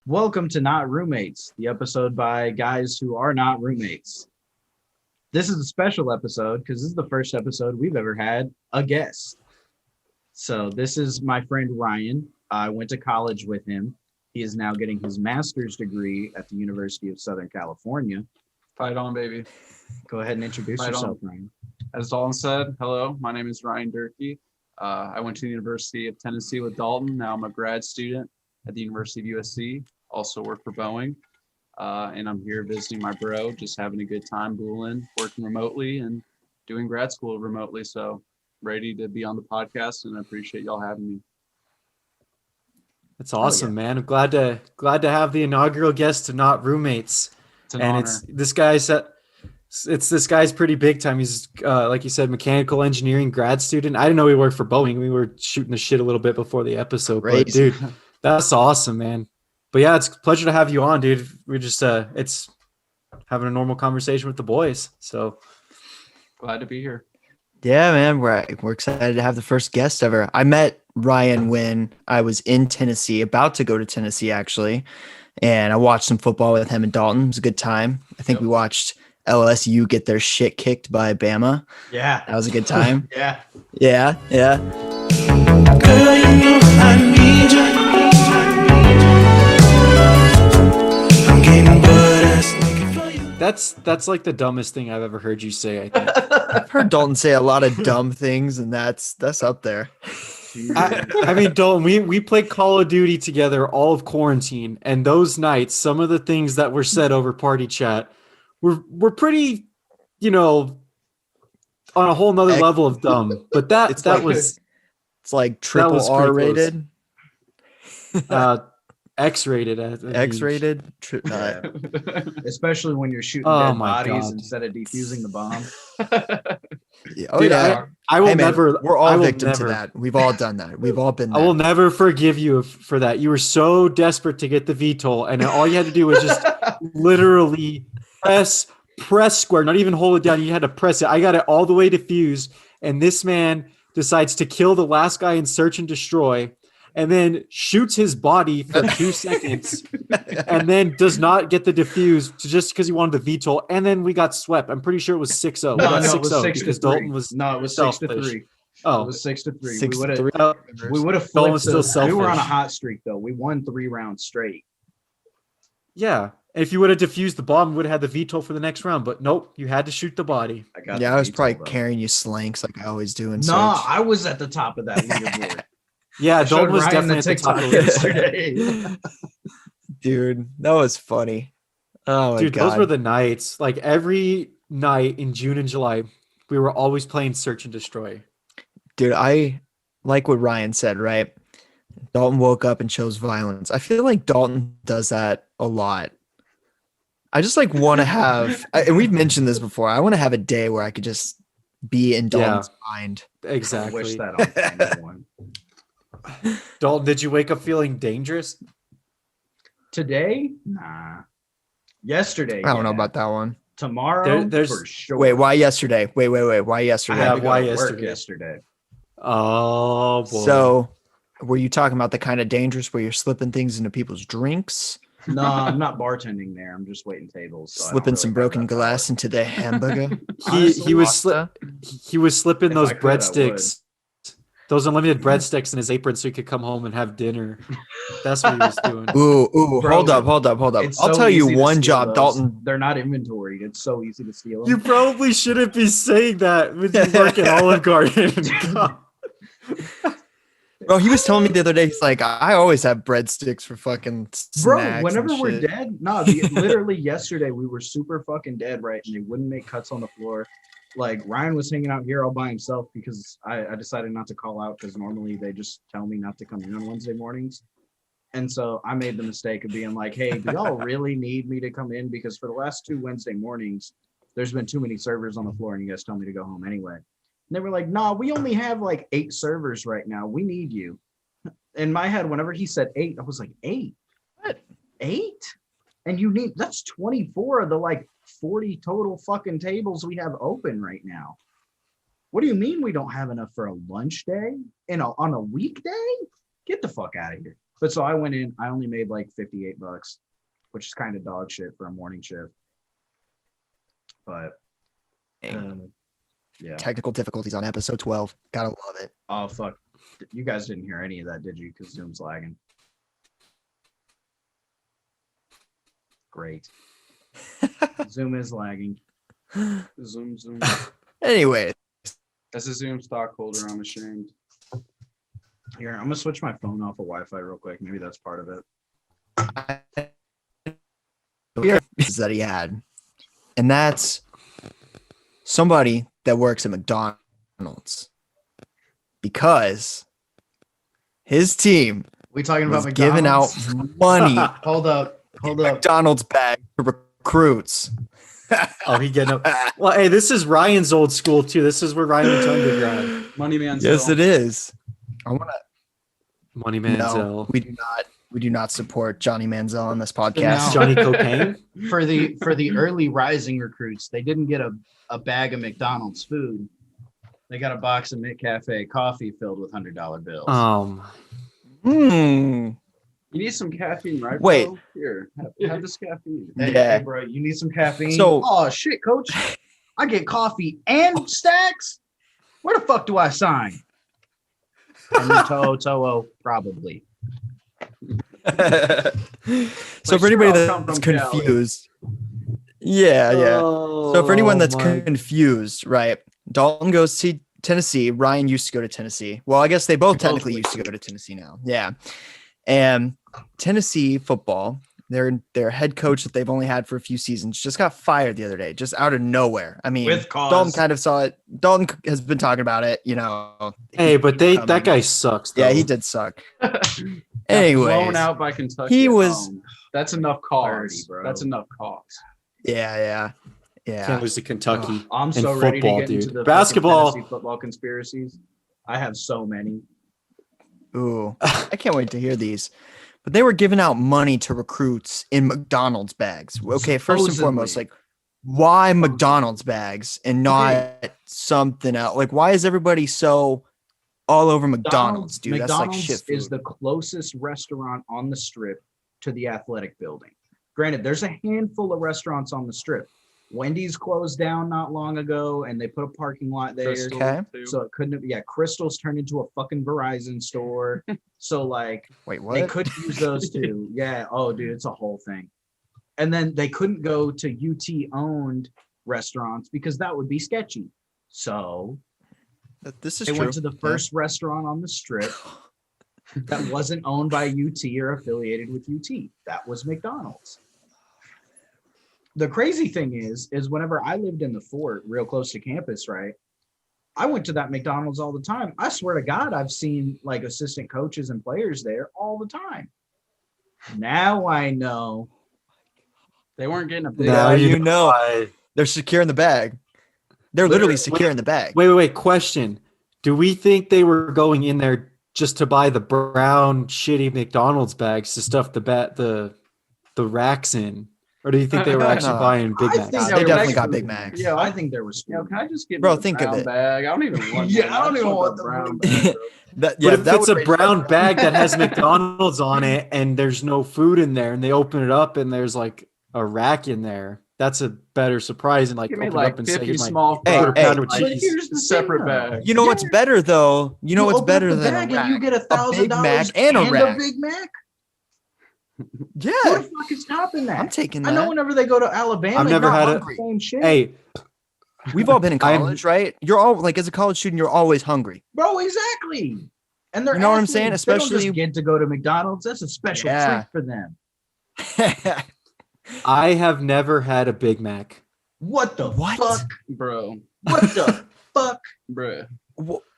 Welcome to Not Roommates, the episode by guys who are not roommates. This is a special episode because this is the first episode we've ever had a guest. So this is my friend Ryan. I went to college with him. He is now getting his master's degree at the University of Southern California. Fight on, baby. Go ahead and introduce yourself, Ryan. As Dalton said, hello, my name is Ryan Durkee. I went to the University of Tennessee with Dalton. Now I'm a grad student at the University of USC. Also work for Boeing. And I'm here visiting my bro, just having a good time, booling, working remotely, and doing grad school remotely. So ready to be on the podcast, and I appreciate y'all having me. That's awesome, man. I'm glad to have the inaugural guest to Not Roommates. It's an honor. It's this guy's pretty big time. He's like you said, mechanical engineering grad student. I didn't know he worked for Boeing. We were shooting the shit a little bit before the episode. But dude, that's awesome, man. But yeah, it's a pleasure to have you on, dude. We're just it's having a normal conversation with the boys. So Glad to be here. Yeah, man, we're excited to have the first guest ever. I met Ryan when I was in Tennessee, about to go to Tennessee actually, and I watched some football with him and Dalton. It was a good time. I think we watched LSU get their shit kicked by Bama. Yeah. That was a good time. Yeah. Yeah. Girl, you know I need you. I'm getting butt-ass looking for you. that's like the dumbest thing I've ever heard you say, I think. I've heard Dalton say a lot of dumb things, and that's up there. I mean, Dalton, we played Call of Duty together all of quarantine, and those nights, some of the things that were said over party chat were pretty, on a whole nother level of dumb. But it's like triple R rated. X-rated. X-rated. Especially when you're shooting Oh dead my bodies God. instead of defusing the bomb. Oh Dude, yeah. I will Hey, man, never. we're I all will victims to never- that. We've all done that. We've all been I will there. never forgive you for that. You were so desperate to get the VTOL, and all you had to do was just literally press square, not even hold it down. You had to press it. I got it all the way diffused, and this man decides to kill the last guy in search and destroy, and then shoots his body for 2 seconds, and then does not get the defuse just because he wanted the VTOL, and then we got swept. I'm pretty sure it was 6-0. We got it was 6-0 6 to because 3. Dalton was No, it was selfish. 6 to 3. Oh, It was 6 to 3. 6 we to would 3. have we would have Dalton was flipped. still We were on a selfish. hot streak though. We won 3 rounds straight. yeah. If you would have defused the bomb, we would have had the VTOL for the next round. But nope, you had to shoot the body. I got. Yeah, the I was VTOL, probably though. carrying you slanks like I always do in No, search. I was at the top of that leaderboard. Yeah, I showed Dalton was Ryan definitely at the top TikTok of the list. yesterday. Dude, that was funny. Oh my Dude, god. those were the nights. Like every night in June and July, we were always playing Search and Destroy. Dude, I like what Ryan said, right? Dalton woke up and chose violence. I feel like Dalton does that a lot. I just like want to have, and we've mentioned this before, I want to have a day where I could just be in Dalton's mind. I Exactly. wish that on anyone. Dalton, did you wake up feeling dangerous? Today? Nah. Yesterday. I don't know yeah. about that one. Tomorrow. There's- for sure. Wait, why yesterday? Wait. Why I yesterday? had to go why to work yesterday? yesterday. Oh, boy. So, were you talking about the kind of dangerous where you're slipping things into people's drinks, No, I'm not bartending there. I'm just waiting tables. So I don't slipping really some have broken that glass into the hamburger? he was Pasta? he was slipping If those I could, I breadsticks, those unlimited breadsticks in his apron so he could come home and have dinner. That's what he was doing. Ooh, Bro, hold up. It's I'll so tell you easy to one steal job, those. Dalton. They're not inventoried. It's so easy to steal them. You probably shouldn't be saying that when you work at Olive Garden. Bro, he was telling me the other day, he's like, I always have breadsticks for fucking snacks. Bro, and whenever we're shit." dead, no, literally yesterday we were super fucking dead, right? And they wouldn't make cuts on the floor. Like Ryan was hanging out here all by himself because I decided not to call out because normally they just tell me not to come in on Wednesday mornings. And so I made the mistake of being like, hey, do y'all really need me to come in? Because for the last 2 Wednesday mornings, there's been too many servers on the floor and you guys tell me to go home anyway. And they were like, nah, we only have like 8 servers right now. We need you. In my head, whenever he said 8, I was like, 8? What? 8? And you need, that's 24 of the like 40 total fucking tables we have open right now. What do you mean we don't have enough for a lunch day on a weekday? Get the fuck out of here. But so I went in, I only made like $58, which is kind of dog shit for a morning shift. But yeah. Technical difficulties on episode 12. Gotta love it. Oh fuck. You guys didn't hear any of that, did you? Because Zoom's lagging. Great. Zoom is lagging. Zoom. Anyway, As a Zoom stockholder, I'm ashamed. Here, I'm gonna switch my phone off of Wi-Fi real quick. Maybe that's part of it. that he had, and that's somebody that works at McDonald's, because his team We talking was about giving out McDonald's? money Hold up. McDonald's bag to recruits. Oh, he getting up. Well, hey, this is Ryan's old school too. This is where Ryan went to undergrad. Money man. Yes, it is. I want to. Money No, Manziel. we do not. We do not support Johnny Manziel on this podcast. No. Johnny Cocaine. For the early rising recruits, they didn't get a bag of McDonald's food. They got a box of McCafe coffee filled with $100 bills. Hmm. You need some caffeine, right? Wait. Bro? Here, have this caffeine. Hey, Yeah. hey, bro, you need some caffeine? So- oh shit, coach. I get coffee and stacks? Where the fuck do I sign? Toho, probably. So for anybody sure, I'll come that's from Cali. confused, yeah. So for anyone that's confused, right? Dalton goes to Tennessee. Ryan used to go to Tennessee. Well, I guess they both technically used to go to Tennessee now. Yeah. And Tennessee football, their head coach that they've only had for a few seasons just got fired the other day, just out of nowhere. I mean, With cause. Dalton kind of saw it. Dalton has been talking about it, you know. Hey, but that guy sucks. Though. Yeah, he did suck. Blown Anyways, out by Kentucky. he at was- home. That's enough cause, Party, bro. That's enough cause. yeah. Can't lose to Kentucky. I'm in so ready to football, get into dude. the Basketball. fucking Tennessee football conspiracies. I have so many. Ooh, I can't wait to hear these. But they were giving out money to recruits in McDonald's bags. Okay, first and foremost, Supposedly. like, why McDonald's bags and not something else? Like, why is everybody so all over McDonald's, dude? That's like shit food. is the closest restaurant on the strip to the athletic building. Granted, there's a handful of restaurants on the strip. Wendy's closed down not long ago, and they put a parking lot there. Crystal, Okay. too. So it couldn't have, yeah, Crystal's turned into a fucking Verizon store. So like Wait, they what? couldn't use those two. Yeah. Oh, dude, it's a whole thing. And then they couldn't go to UT owned restaurants because that would be sketchy. So This is they true. went to the first restaurant on the strip that wasn't owned by UT or affiliated with UT. That was McDonald's. The crazy thing is whenever I lived in the fort real close to campus, right? I went to that McDonald's all the time. I swear to God, I've seen like assistant coaches and players there all the time. Now I know. They weren't getting a big. Now you know. why. They're securing the bag. They're literally securing the bag. Wait. Question. Do we think they were going in there just to buy the brown shitty McDonald's bags to stuff the racks in? Or do you think they were actually No. buying Big I Macs? think They they definitely were got food. Big Macs. Yeah, I think there was. Yo, can I just get Bro, the think of brown it. bag? I don't even want. Yeah, that. I don't just even want want the the brown blue- bag. bro. But if that it's a would make brown sense. bag that has McDonald's on it and there's no food in there and they open it up and there's like a rack in there, that's a better surprise than like Give me open it like up and say, 50 "Here's my small Hey, quarter hey, pounder with But cheese." here's the thing, Separate though. bag. You know what's better though? You know what's open up better the than bag a and you rack? get $1,000 Big Mac and a rack. Big Mac. Who Yeah, the fuck is topping that? I'm taking I know that. whenever they go to Alabama, I've they're never not had hungry. Same shit. Hey, We've all been in I'm- college, right? You're all like, as a college student, you're always hungry. Bro, exactly. And they're You know what I'm saying? athletes. They don't Especially- just get to go to McDonald's. That's a special Yeah. treat for them. I have never had a Big Mac. What the What? fuck? Bro, What the fuck? bro.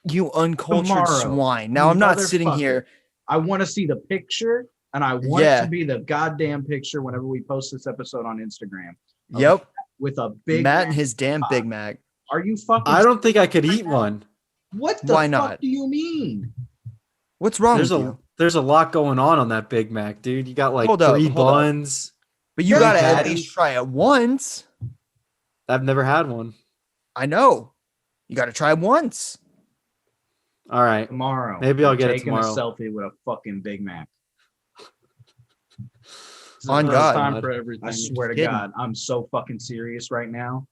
You uncultured Tomorrow, swine. Now you I'm not sitting motherfucker. here. I want to see the picture, and I want it Yeah. to be the goddamn picture whenever we post this episode on Instagram Yep, with a big Matt and Mac. his damn Big Mac. Are you fucking? I don't think I could eat one. What the Why fuck not? do you mean? What's wrong There's with a you? there's a lot going on that Big Mac, dude. You got like Hold up, 3 hold up. buns. But you Yeah, gotta at Patty. least try it once. I've never had one. I know. You gotta try it once. All right. Tomorrow. Maybe I'll I'm get it taking tomorrow. a selfie with a fucking Big Mac. On It's God. time for everything. I swear to Kidding. God, I'm so fucking serious right now.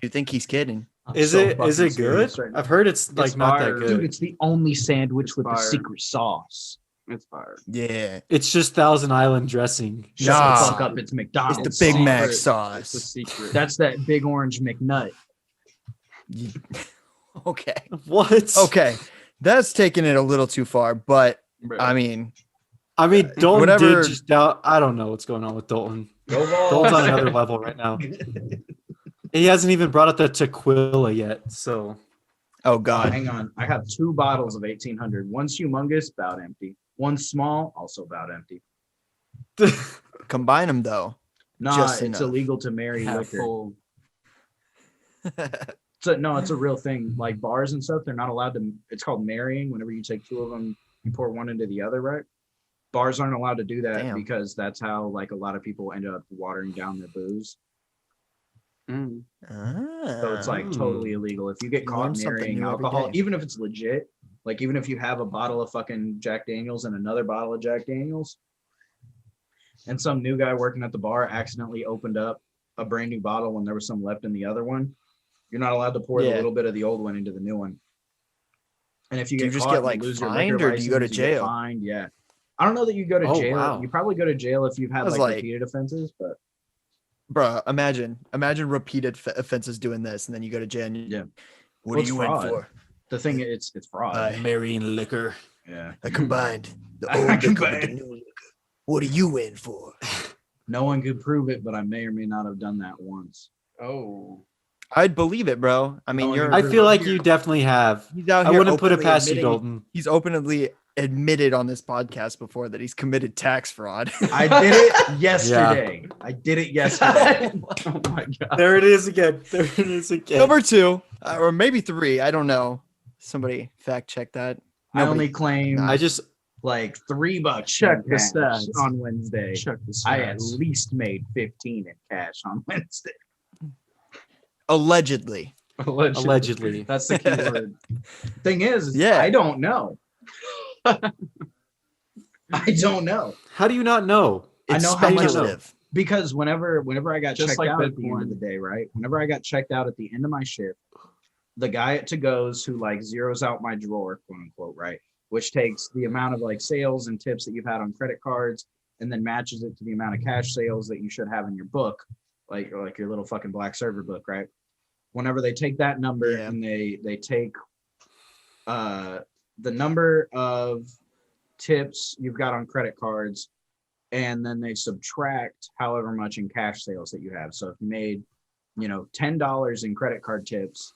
You think he's kidding? I'm Is so it fucking good? serious right now. I've heard it's like not that fire. good. Dude, it's the only sandwich It's with the fire. secret sauce. It's fire. Yeah. It's just Thousand Island dressing. Shut Nah. the fuck up. It's It's McDonald's. the Big sauce. Mac It's the sauce. secret. That's that big orange McNut. Okay. What? Okay. That's taking it a little too far, but Bro. I mean, I mean, Dalton whatever- did just doubt. I don't know what's going on with Dalton. Go Dalton's on another level right now. He hasn't even brought up the tequila yet. So oh God. Hang on. I have 2 bottles of 1800. One's humongous, about empty. One small, also about empty. Combine them though. Nah, Just it's enough. illegal to marry Half liquor. full. No, it's a real thing. Like bars and stuff, they're not allowed to. It's called marrying. Whenever you take 2 of them, you pour one into the other, right? Bars aren't allowed to do that Damn. because that's how like a lot of people end up watering down their booze. Mm. So it's like Ah. totally illegal. If you get You caught learn something marrying new every alcohol, day. even if it's legit, like even if you have a bottle of fucking Jack Daniels and another bottle of Jack Daniels, and some new guy working at the bar accidentally opened up a brand new bottle when there was some left in the other one, you're not allowed to pour the Yeah. little bit of the old one into the new one. And if you Do get you just caught, get, you like, lose your fined, liquor or do you go to license, get jail? fined, yeah. I don't know that you go to Oh, jail. wow. You probably go to jail if you've had was like like- repeated offenses, but Bruh, imagine repeated offenses doing this, and then you go to jail. And Yeah. What Well, are it's you fraud. in for? the thing is, it's fraud. marrying liquor. Yeah. I combined the I old liquor with the combined. new liquor. What are you in for? No one could prove it, but I may or may not have done that once. Oh. I'd believe it, bro. I mean, No, you're. I feel like you definitely have. He's out I here wouldn't put it openly past you, admitting- Dalton. He's openly admitted on this podcast before that he's committed tax fraud. I did it yesterday. I did it yesterday. Oh my god. There it is again. There it is again. Number 2, or maybe 3. I don't know. Somebody fact check that. I Nobody- only claimed I just like $3 Check in the cash stats. on Wednesday. Check this. I at least made 15 in cash on Wednesday. Allegedly. allegedly. That's the key word. Thing is, Yeah. I don't know. I don't know. How do you not know? I It's know how much- speculative. Because whenever I got Just checked like out at the end of Bitcoin. the day, right? Whenever I got checked out at the end of my shift, the guy at To-Go's who like zeroes out my drawer, quote unquote, right? Which takes the amount of like sales and tips that you've had on credit cards and then matches it to the amount of cash sales that you should have in your book, like your little fucking black server book, right? Whenever they take that number Yeah. and they take the number of tips you've got on credit cards, and then they subtract however much in cash sales that you have. So if you made, $10 in credit card tips,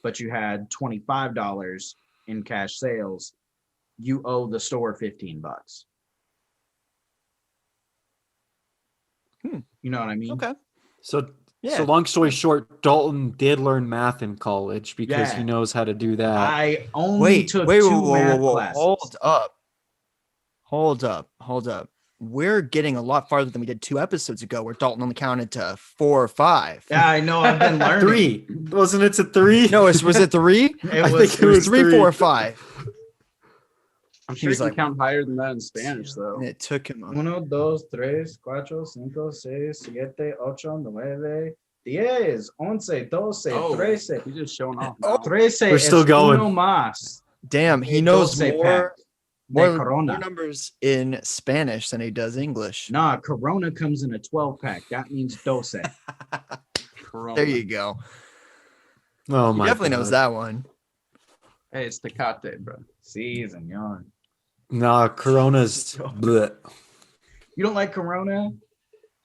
but you had $25 in cash sales, you owe the store $15. You know what I mean? Okay. So Yeah. so long story short, Dalton did learn math in college because he Yeah. knows how to do that. I only Wait, took wait, 2 whoa, math whoa. classes. Hold up. We're getting a lot farther than we did 2 episodes ago, where Dalton only counted to 4 or 5. Yeah, I know. I've been learning. 3. Wasn't it to 3? No, was it 3? It I was, think it was 3, 3. 4, or 5. I'm He sure you was can like- count higher than that in Spanish, though. And it took him. 1, 2, 3, 4, 5, 6, 7, 8, 9, 10, 11, 12, Oh. 13. He's just showing off. Oh. now. 13 We're still es going. uno más. Damn, he knows 12 more, pack de Corona. more numbers in Spanish than he does English. Nah, Corona comes in a 12 pack. That means 12. Corona. There you go. Oh He my definitely knows God. that one. Hey, it's Tecate, bro. Sí, señor. Nah, Corona's bleh. You don't like Corona?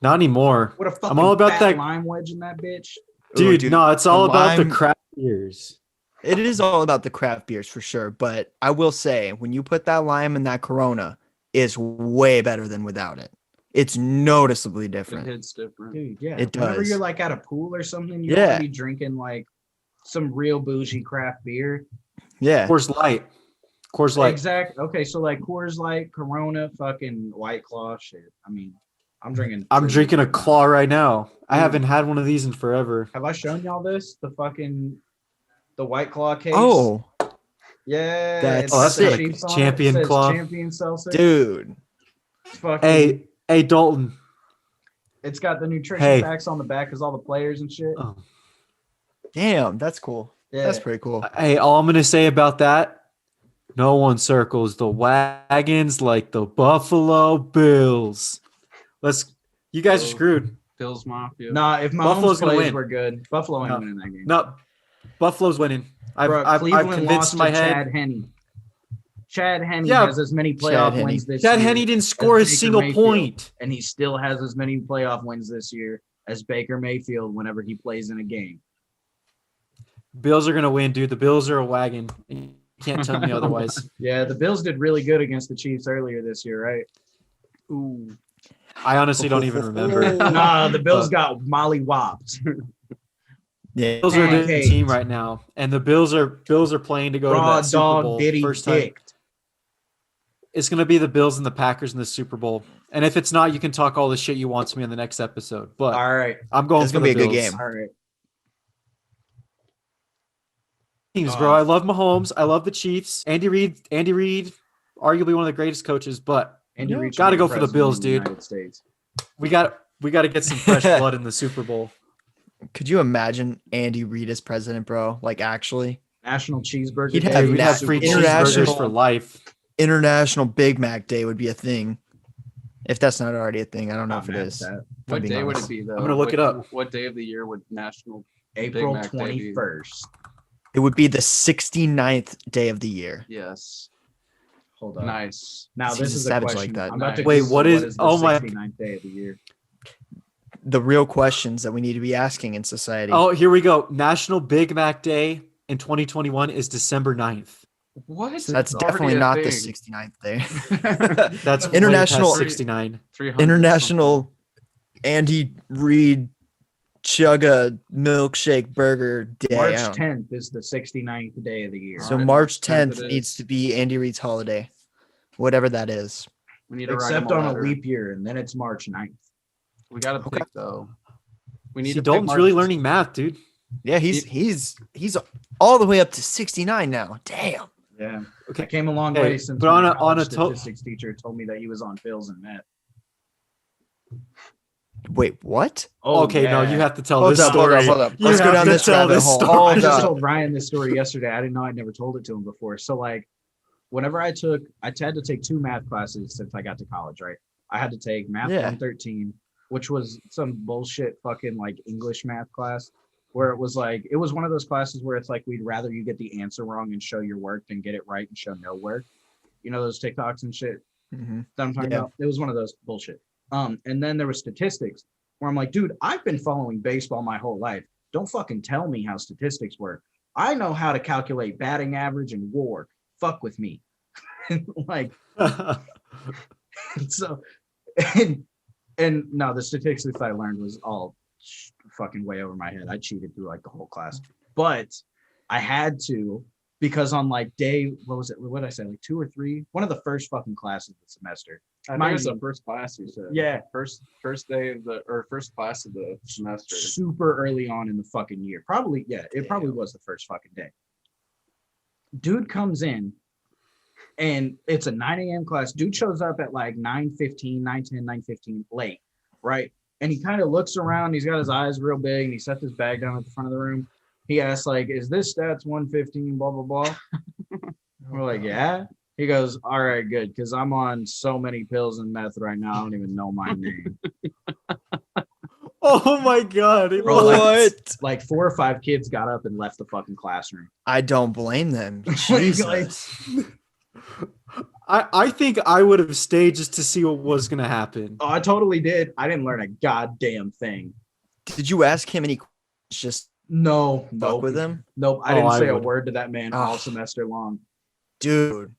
Not anymore. What a fucking I'm all about fat that- lime wedge in that bitch. Dude, dude, no, it's all the about the lime- craft beers. It is all about the craft beers for sure. But I will say, when you put that lime in that Corona, it's way better than without it. It's noticeably It different. hits different. Dude, yeah. It Whenever does. you're like at a pool or something, you Yeah. want to be drinking like some real bougie craft beer. Yeah. Coors Light. Coors Light. Exact. Okay, so like Coors Light, Corona, fucking White Claw, shit. I mean, I'm drinking. I'm drinking a claw right now. I Ooh. haven't had one of these in forever. Have I shown y'all this? The White Claw case. Oh, yeah. That's it's Oh, that's the like Chiefs on it. Champion It says Claw. Champion Seltzer. dude. It's fucking, Hey, Dalton. It's got the nutrition Hey. facts on the back because all the players and shit. Oh. Damn, that's cool. Yeah. That's pretty cool. Hey, all I'm gonna say about that, no one circles the wagons like the Buffalo Bills. You guys are screwed. Bills Mafia. Nah, if Buffalo's Mahomes gonna plays, win. we're good. Buffalo ain't No. winning that game. No, Buffalo's winning. Bro, I've Cleveland convinced lost my to head. Chad Henne. Chad Henne Yeah, has as many playoff Henne. wins this Chad year. Henne didn't score a Baker single Mayfield. point. And he still has as many playoff wins this year as Baker Mayfield whenever he plays in a game. Bills are gonna win, dude. The Bills are a wagon. You can't tell me otherwise. Yeah, the Bills did really good against the Chiefs earlier this year, right? Ooh. I honestly don't even remember. Nah, the Bills got molly-whopped. Yeah. Bills are a good Pancakes. team right now, and the Bills are playing to go Raw to that Super dog Bowl diddy first time. dicked. It's gonna be the Bills and the Packers in the Super Bowl. And if it's not, you can talk all the shit you want to me in the next episode. But All right. I'm going It's for gonna the be a good Bills. game. All right. Teams, bro. I love Mahomes. I love the Chiefs. Andy Reid, arguably one of the greatest coaches. But Andy Reid should gotta be go for the president Bills, of the dude. United States. we got to get some fresh blood in the Super Bowl. Could you imagine Andy Reid as president, bro? Like actually, National Cheeseburger He'd Day. have We'd have free international- cheeseburgers for life. International Big Mac Day would be a thing. If that's not already a thing, I don't know if it is. That. if I'm What being day would honest. it be though? I'm gonna look it up. What day of the year would National? April Mac Day be. 21st. It would be the 69th day of the year. Yes. Hold on. Nice. Now He's this a is a savage question. like that. I'm about to Wait, Google what is- the oh my- 69th day of the year? The real questions that we need to be asking in society. Oh, here we go. National Big Mac Day in 2021 is December 9th. What? So that's It's already definitely a not the thing. 69th day. That's International- way past 69. 300 International Andy Reid Chugga Milkshake Burger Day. March I don't- 10th is the 69th day of the year. So Alright, March 10th 10th it needs is. to be Andy Reid's holiday, whatever that is. We need to write Except him on a letter. leap year, and then it's March 9th. We got to pick though. We need See, to pick Dalton's March- really learning math, dude. Yeah, he's all the way up to 69 now. Damn. Yeah. Okay. I came a long Hey, way since but on my a- on college a to- statistics teacher told me that he was on pills and meth. Wait, what? Okay, no, you have to tell Hold this up, hold story. up, hold up. You Let's go have down to this tell rabbit this hole. story. I Hold just up. told Ryan this story yesterday. I didn't know. I'd never told it to him before. So like, whenever I had to take 2 math classes since I got to college, right? I had to take math Yeah. 113, which was some bullshit fucking like English math class, where it was one of those classes where it's like we'd rather you get the answer wrong and show your work than get it right and show no work. You know those TikToks and shit Mhm. that I'm talking Yeah. about? It was one of those bullshit. And then there was statistics where I'm like, dude, I've been following baseball my whole life. Don't fucking tell me how statistics work. I know how to calculate batting average and WAR. Fuck with me. Like, so, and no, the statistics I learned was all fucking way over my head. I cheated through like the whole class, but I had to, because on like day, what was it? What did I say? Like 2 or 3, one of the first fucking classes of the semester. I think Mind it's the you- first class you said. Yeah. First day of the first class of the semester. Super early on in the fucking year. Probably, yeah, it probably was the first fucking day. Dude comes in and it's a 9 a.m. class. Dude shows up at like 9:15, 9:10, 9:15 late, right? And he kind of looks around. He's got his eyes real big and he sets his bag down at the front of the room. He asks like, is this stats 115, blah, blah, blah. We're like, yeah. He goes, all right, good, because I'm on so many pills and meth right now, I don't even know my name. Oh my god! it Bro, was- What? Like 4 or 5 kids got up and left the fucking classroom. I don't blame them. Like, Jesus. I think I would have stayed just to see what was gonna happen. oh, I totally did. I didn't learn a goddamn thing. Did you ask him any questions? Just No, fuck nope. with him? Nope. I Oh, didn't I say a would. word to that man all Ah. semester long. Dude.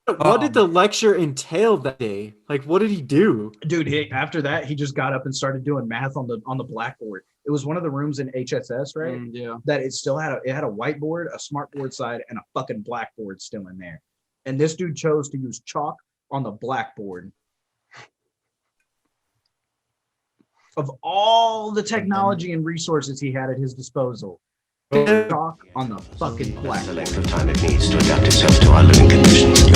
What did the lecture entail that day? Like, what did he do? Dude, after that, he just got up and started doing math on the blackboard. It was one of the rooms in HSS, right? Yeah. That it still had a whiteboard, a smartboard side, and a fucking blackboard still in there. And this dude chose to use chalk on the blackboard. Of all the technology and resources he had at his disposal, chalk on the fucking The blackboard. length of time it needs to adapt itself to our living conditions. And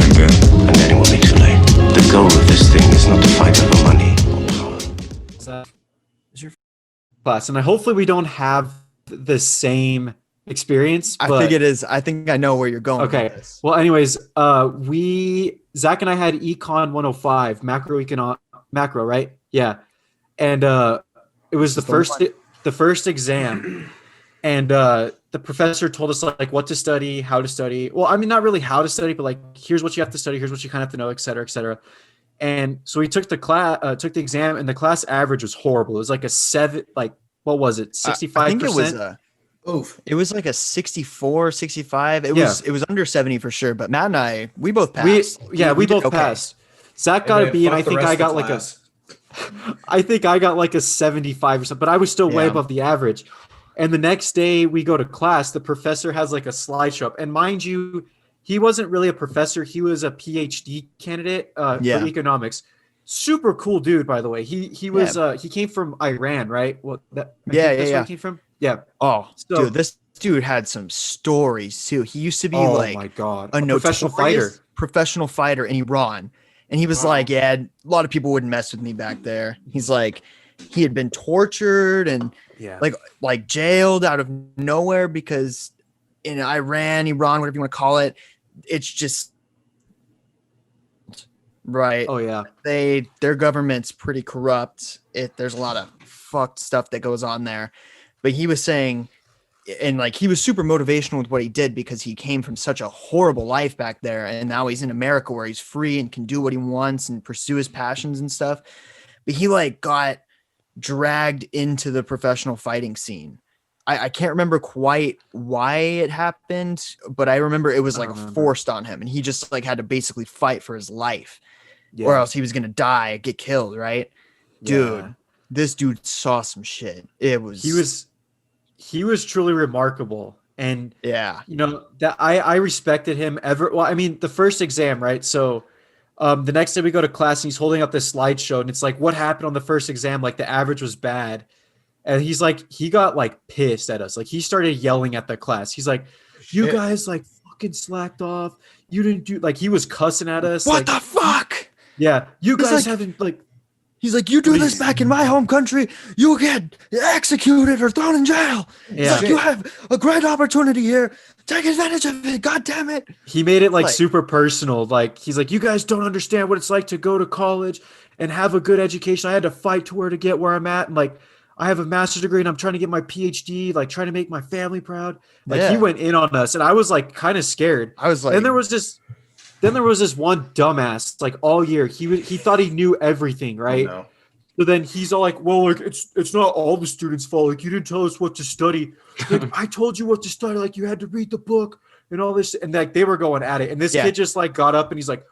then it will be too late. The goal of this thing is not to fight over money or power. What's that? class, and hopefully we don't have the same experience. I but- think it is. I think I know where you're going. Okay. With this. Well, anyways, Zach and I had Econ 105, macro, right? Yeah. And it was the first exam. And the professor told us like what to study, how to study. Well, I mean, not really how to study, but like, here's what you have to study, here's what you kind of have to know, et cetera, et cetera. And so we took the exam, and the class average was horrible. It was like a 7, like, what was it? 65%? I think it was Oof. It was like a 64, 65. It was under 70 for sure. But Matt and I, we both passed. We did both okay. passed. Zach got a B, and I think I got like I think I got like a 75 or something, but I was still way Yeah. above the average. And the next day we go to class, the professor has like a slideshow up. And mind you, he wasn't really a professor. He was a PhD candidate for economics. Super cool dude, by the way. He was he came from Iran, right? Well, that's where he came from. Yeah. Oh, So- dude, this dude had some stories too. He used to be Oh like my god, a professional fighter. professional fighter in Iran. And he was like, yeah, a lot of people wouldn't mess with me back there. He's like, he had been tortured and Yeah. like jailed out of nowhere because in Iran, whatever you want to call it, it's just right. Oh yeah. Their government's pretty corrupt. There's a lot of fucked stuff that goes on there. But he was saying, and like he was super motivational with what he did because he came from such a horrible life back there, and now he's in America where he's free and can do what he wants and pursue his passions and stuff. But he like got dragged into the professional fighting scene. I can't remember quite why it happened, but I remember it was like forced on him, and he just like had to basically fight for his life, or else he was gonna die, get killed, right? Dude, Yeah. this dude saw some shit. He was truly remarkable. And Yeah. you know that I respected him well, I mean, the first exam, right? So the next day we go to class and he's holding up this slideshow and it's like, what happened on the first exam? Like the average was bad. And he's like, he got like pissed at us. Like he started yelling at the class. He's like, you guys like fucking slacked off. You didn't do, like, he was cussing at us. What like, the fuck? Yeah. You He's guys like- haven't like, He's like, you do this back in my home country, you'll get executed or thrown in jail. He's Yeah. like, you have a great opportunity here. Take advantage of it. God damn it. he made it like Like- super personal. Like he's like, you guys don't understand what it's like to go to college and have a good education. I had to fight to get where I'm at. And like, I have a master's degree and I'm trying to get my PhD, like trying to make my family proud. Like Yeah. he went in on us and I was like kind of scared. I was like, And there was this one dumbass like all year. He thought he knew everything, right? No. So then he's all like, well, like it's not all the students' fault. Like you didn't tell us what to study. Like I told you what to study. Like you had to read the book and all this. And like they were going at it. And this kid just like got up and he's like,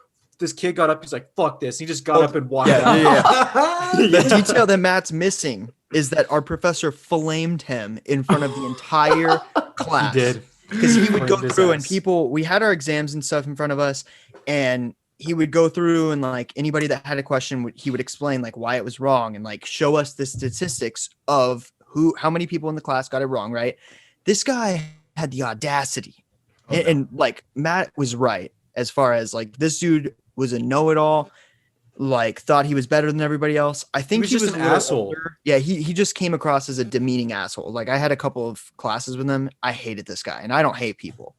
fuck this. He just got up and walked out. the detail that Matt's missing is that our professor flamed him in front of the entire class. He did. Because he would go Flamed his through and ass. we had our exams and stuff in front of us, and he would go through and like anybody that had a question, he would explain like why it was wrong and like show us the statistics of how many people in the class got it wrong, right? This guy had the audacity. And like Matt was right as far as like this dude was a know-it-all, like thought he was better than everybody else. I think He was just a an little asshole. older. Yeah, he just came across as a demeaning asshole. Like I had a couple of classes with him. I hated this guy, and I don't hate people.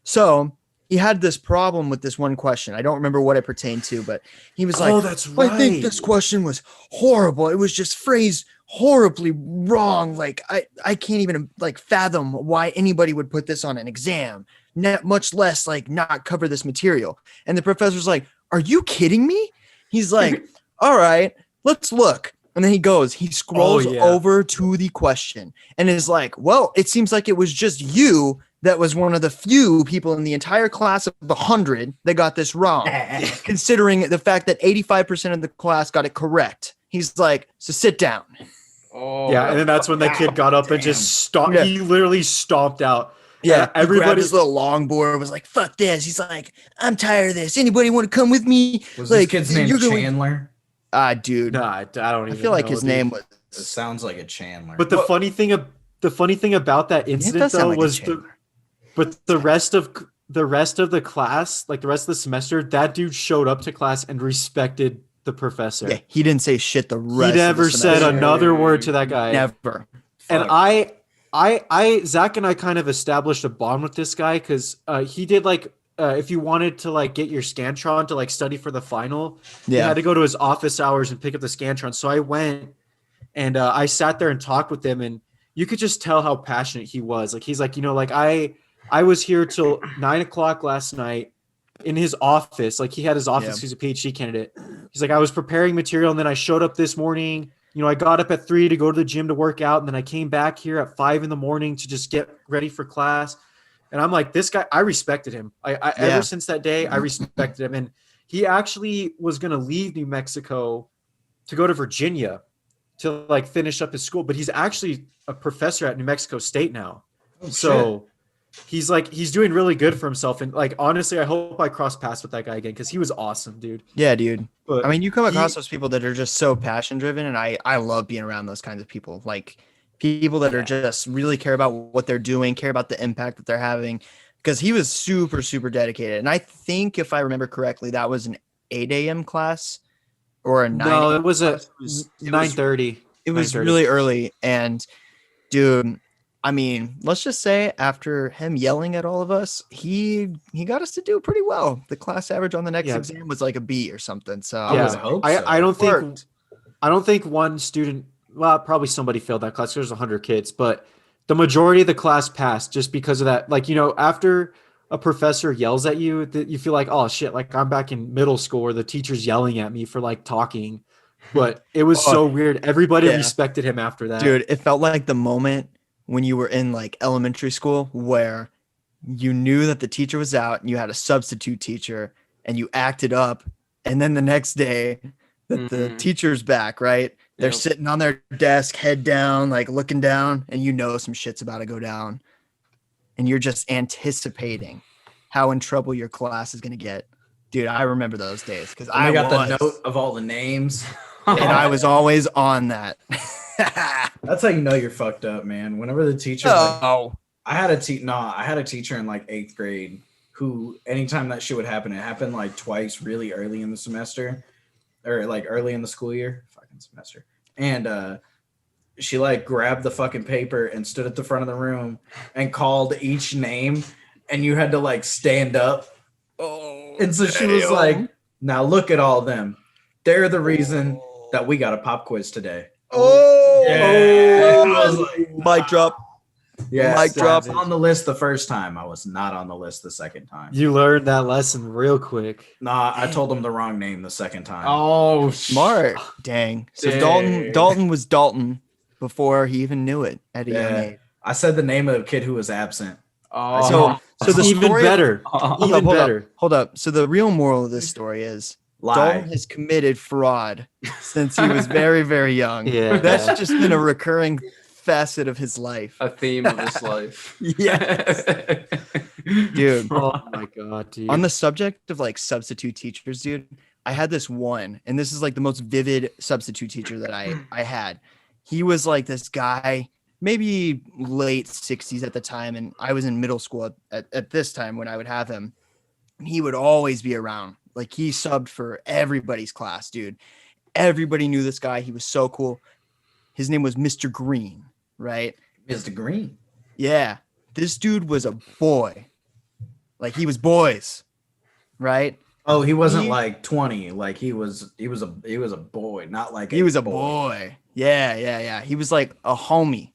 So he had this problem with this one question. I don't remember what it pertained to, but he was like, Oh, that's right. I think this question was horrible. It was just phrased horribly wrong. Like I can't even like fathom why anybody would put this on an exam, much less like not cover this material. And the professor's like, are you kidding me? He's like, all right, let's look. And then he scrolls over to the question and is like, well, it seems like it was just you that was one of the few people in the entire class of 100 that got this wrong, considering the fact that 85% of the class got it correct. He's like, so sit down. Oh, Yeah, and then that's when the kid got up and just stomped. Yeah. He literally stomped out. Yeah, And everybody- grabbed his little longboard, was like, fuck this. He's like, I'm tired of this. Anybody want to come with me? Was like, this kid's name you're going- Chandler? Dude. Nah, I don't I even. feel like know, his dude. name was. It sounds like a Chandler. But the funny thing about that It incident does sound though like a was Chandler. the rest of the class, like the rest of the semester, that dude showed up to class and respected the professor. Yeah, he didn't say shit the He rest. never of the said semester. another word to that guy. Never. And Fuck. Zach and I kind of established a bond with this guy because he did like if you wanted to like get your Scantron to like study for the final, you Yeah. had to go to his office hours and pick up the Scantron. So I went and I sat there and talked with him, and you could just tell how passionate he was. Like he's like, like I was here till 9:00 last night in his office. Like he had his office. Yeah. He's a PhD candidate. He's like, I was preparing material, and then I showed up this morning. I got up at 3 to go to the gym to work out, and then I came back here at 5 a.m. to just get ready for class. And I'm like, this guy, I respected him. Ever since that day, I respected him. And he actually was going to leave New Mexico to go to Virginia to like finish up his school, but he's actually a professor at New Mexico State now. So he's doing really good for himself. And like, honestly, I hope I cross paths with that guy again, because he was awesome, dude. Yeah, dude. But I mean, you come across those people that are just so passion driven, and I love being around those kinds of people. Like people that are just really care about what they're doing, care about the impact that they're having. Because he was super, super dedicated. And I think if I remember correctly, that was an 8 a.m. class or a 9 no, a.m. it was a class. It was 9:30. It was 9:30. really early. And dude, I mean, let's just say after him yelling at all of us, he got us to do pretty well. The class average on the next exam was like a B or something. So I would hope so. I don't think Worked. I don't think one student, well, probably somebody failed that class. There's 100 kids, but the majority of the class passed just because of that. Like, after a professor yells at you, that you feel like, oh shit, like I'm back in middle school where the teacher's yelling at me for like talking. But it was so weird. Everybody respected him after that. Dude, it felt like the moment when you were in like elementary school where you knew that the teacher was out and you had a substitute teacher and you acted up, and then the next day that the teacher's back, right? They're sitting on their desk, head down, like looking down, and some shit's about to go down. And you're just anticipating how in trouble your class is going to get. Dude, I remember those days because I got was, the note of all the names. and I was always on that. That's how you know you're fucked up, man. Whenever the teacher, I had a teacher in like 8th grade who, anytime that shit would happen, it happened like twice really early in the semester, or like early in the school year, fucking semester. And she like grabbed the fucking paper and stood at the front of the room and called each name, and you had to like stand up. Oh, and so she was like, now look at all of them. They're the reason that we got a pop quiz today. Oh, yeah. I was like, mic drop. Yeah, mic drop. I was on the list the first time. I was not on the list the second time. You learned that lesson real quick. Nah, I told him the wrong name the second time. Oh, Smart. Dang. So Dang. Dalton was Dalton before he even knew it at a young age. I said the name of the kid who was absent. oh. So the even story better. Even better. Hold up. So the real moral of this story is Lie. Dalton has committed fraud since he was very, very young. Yeah. That's just been a recurring facet of his life. A theme of his life. Yes. Dude. Oh my god, dude. On the subject of like substitute teachers, dude, I had this one, and this is like the most vivid substitute teacher that I had. He was like this guy, maybe late 60s at the time, and I was in middle school at this time when I would have him. And he would always be around. Like he subbed for everybody's class, dude. Everybody knew this guy. He was so cool. His name was Mr. Green, right? Mr. Green. Yeah. This dude was a boy. Like he was boys, right? Oh, he wasn't like 20. Like he was a boy, not like He was a boy. Yeah. He was like a homie.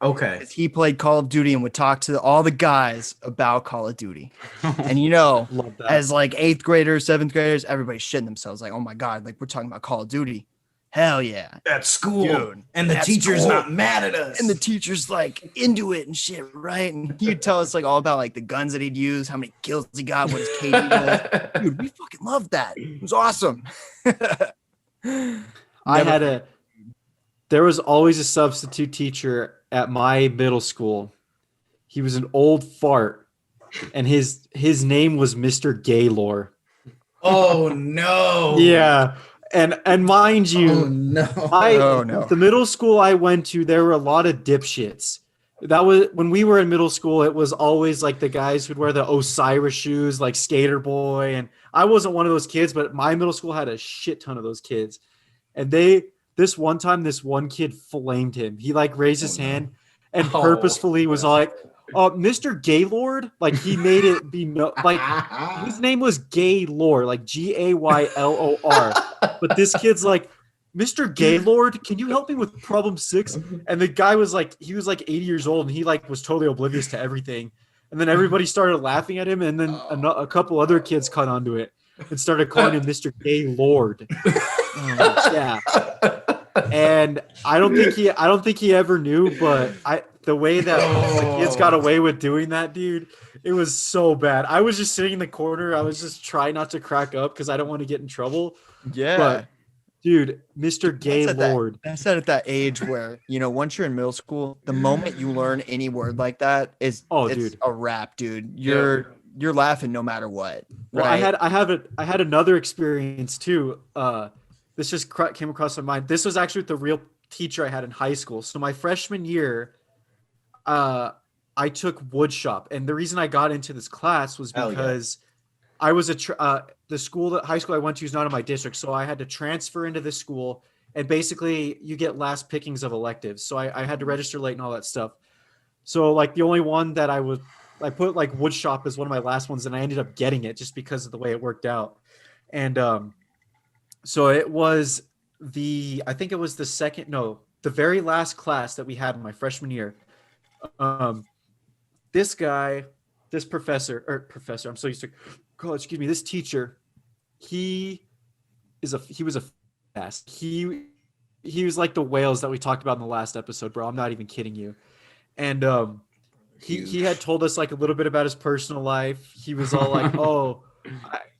Okay. He played Call of Duty and would talk to all the guys about Call of Duty. And Love that. as like 8th graders, 7th graders, everybody's shitting themselves. Like, oh my God, like we're talking about Call of Duty. Hell yeah. At school. Dude, and the that's teacher's cool. not mad at us. And the teacher's like into it and shit, right? And he'd tell us like all about like the guns that he'd use, how many kills he got, what his KD was. Dude, we fucking loved that. It was awesome. There was always a substitute teacher at my middle school. He was an old fart, and his name was Mr. Gaylor. Oh no. Yeah. And mind you, Oh no. the middle school I went to, there were a lot of dipshits. That was when we were in middle school. It was always like the guys who'd wear the Osiris shoes, like Skater Boy. And I wasn't one of those kids, but my middle school had a shit ton of those kids. And this one time, this one kid flamed him. He like raised his hand and purposefully was like, Mr. Gaylord. Like he made it be like his name was Gaylord, like Gaylor. But this kid's like, Mr. Gaylord, can you help me with problem 6? And the guy was like, he was like 80 years old and he like was totally oblivious to everything. And then everybody started laughing at him. And then a couple other kids caught onto it and started calling him Mr. Gaylord. Yeah. And I don't think he ever knew, but the way that the kids got away with doing that, dude, it was so bad. I was just sitting in the corner. I was just trying not to crack up because I don't want to get in trouble. Yeah. But dude, Mr. Gaylord. That's at that age where, once you're in middle school, the moment you learn any word like that it's dude, a wrap, dude. You're laughing no matter what. Well, right? I had another experience too. This just came across my mind. This was actually with the real teacher I had in high school. So my freshman year, I took woodshop, and the reason I got into this class was because I was the high school I went to is not in my district, so I had to transfer into this school, and basically you get last pickings of electives. So I had to register late and all that stuff. So like the only one that I put like woodshop as one of my last ones, and I ended up getting it just because of the way it worked out. And so it was the very last class that we had in my freshman year. This professor, I'm so used to college, this teacher, he was a fast. He was like the whales that we talked about in the last episode, bro. I'm not even kidding you. And he had told us like a little bit about his personal life. He was all like,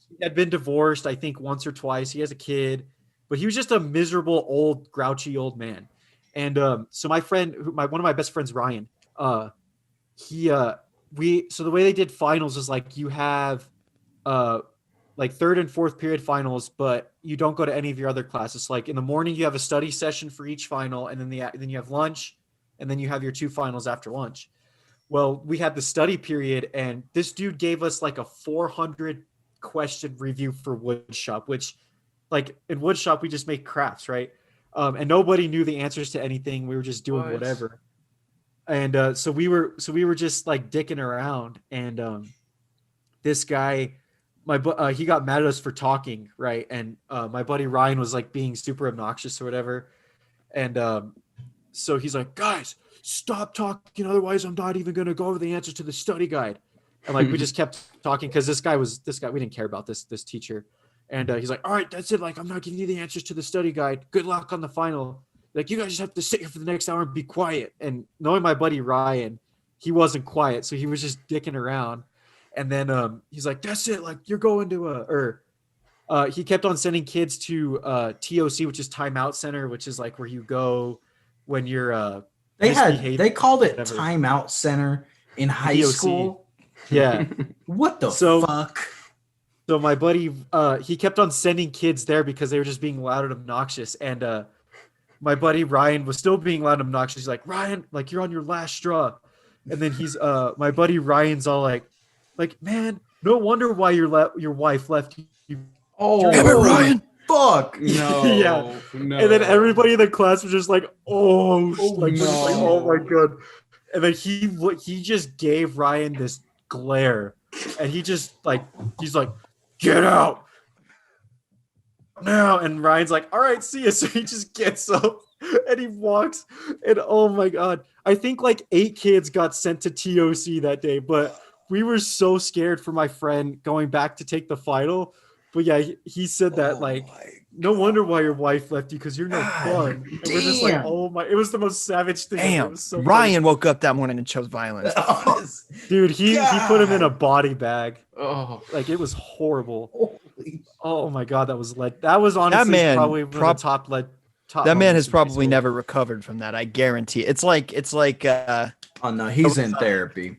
he had been divorced, I think once or twice. He has a kid, but he was just a miserable, old, grouchy old man. And so my friend, one of my best friends, Ryan, so the way they did finals is like you have like third and fourth period finals, but you don't go to any of your other classes. Like in the morning, you have a study session for each final, and then you have lunch, and then you have your 2 finals after lunch. Well, we had the study period, and this dude gave us like a 400 question review for woodshop, which like in woodshop, we just make crafts, right? And nobody knew the answers to anything. We were just doing whatever. And so we were just like dicking around. And this guy, he got mad at us for talking, right? And my buddy Ryan was like being super obnoxious or whatever. And so he's like, guys, stop talking. Otherwise, I'm not even going to go over the answers to the study guide. And like we just kept talking because this guy, we didn't care about this teacher. And he's like, all right, that's it. Like, I'm not giving you the answers to the study guide. Good luck on the final. Like, you guys just have to sit here for the next hour and be quiet. And knowing my buddy Ryan, he wasn't quiet. So he was just dicking around. And then he's like, that's it. Like, you're going to he kept on sending kids to TOC, which is timeout center, which is like where you go when you're they called it whatever. timeout center in high TOC. school. Yeah. What the fuck? So my buddy, he kept on sending kids there because they were just being loud and obnoxious. And my buddy Ryan was still being loud and obnoxious. He's like, Ryan, like you're on your last straw. And then my buddy Ryan's all like, man, no wonder why your wife left you. Oh, Damn it, Ryan. Fuck. No. Yeah. No. And then everybody in the class was just like, like, oh my God. And then he just gave Ryan this glare. And he's like, get out now. And Ryan's like, all right, see ya. So he just gets up and he walks. And oh my God, I think like 8 kids got sent to TOC that day, but we were so scared for my friend going back to take the final. But yeah, he said that no wonder why your wife left you, because you're no fun. And we're just like, oh my, it was the most savage thing. Damn, so Ryan woke up that morning and chose violence. Dude, he put him in a body bag. Oh, Like it was horrible. Oh my God, that was honestly man probably one of the top. That man has moments in high probably school. never recovered from that. I guarantee. It's like Oh no, he's in therapy.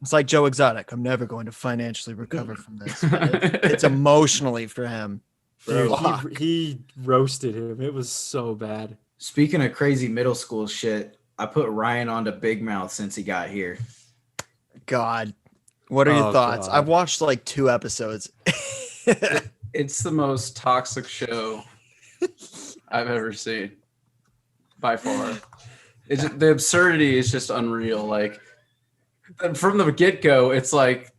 it's like Joe Exotic. I'm never going to financially recover from this. But it's emotionally for him. Dude, Fuck. he roasted him. It was so bad. Speaking of crazy middle school shit, I put Ryan onto Big Mouth since he got here. God, what are your Oh, thoughts? God. I've watched like 2 episodes. It's the most toxic show I've ever seen, by far. It's just, the absurdity is just unreal. Like from the get go, it's like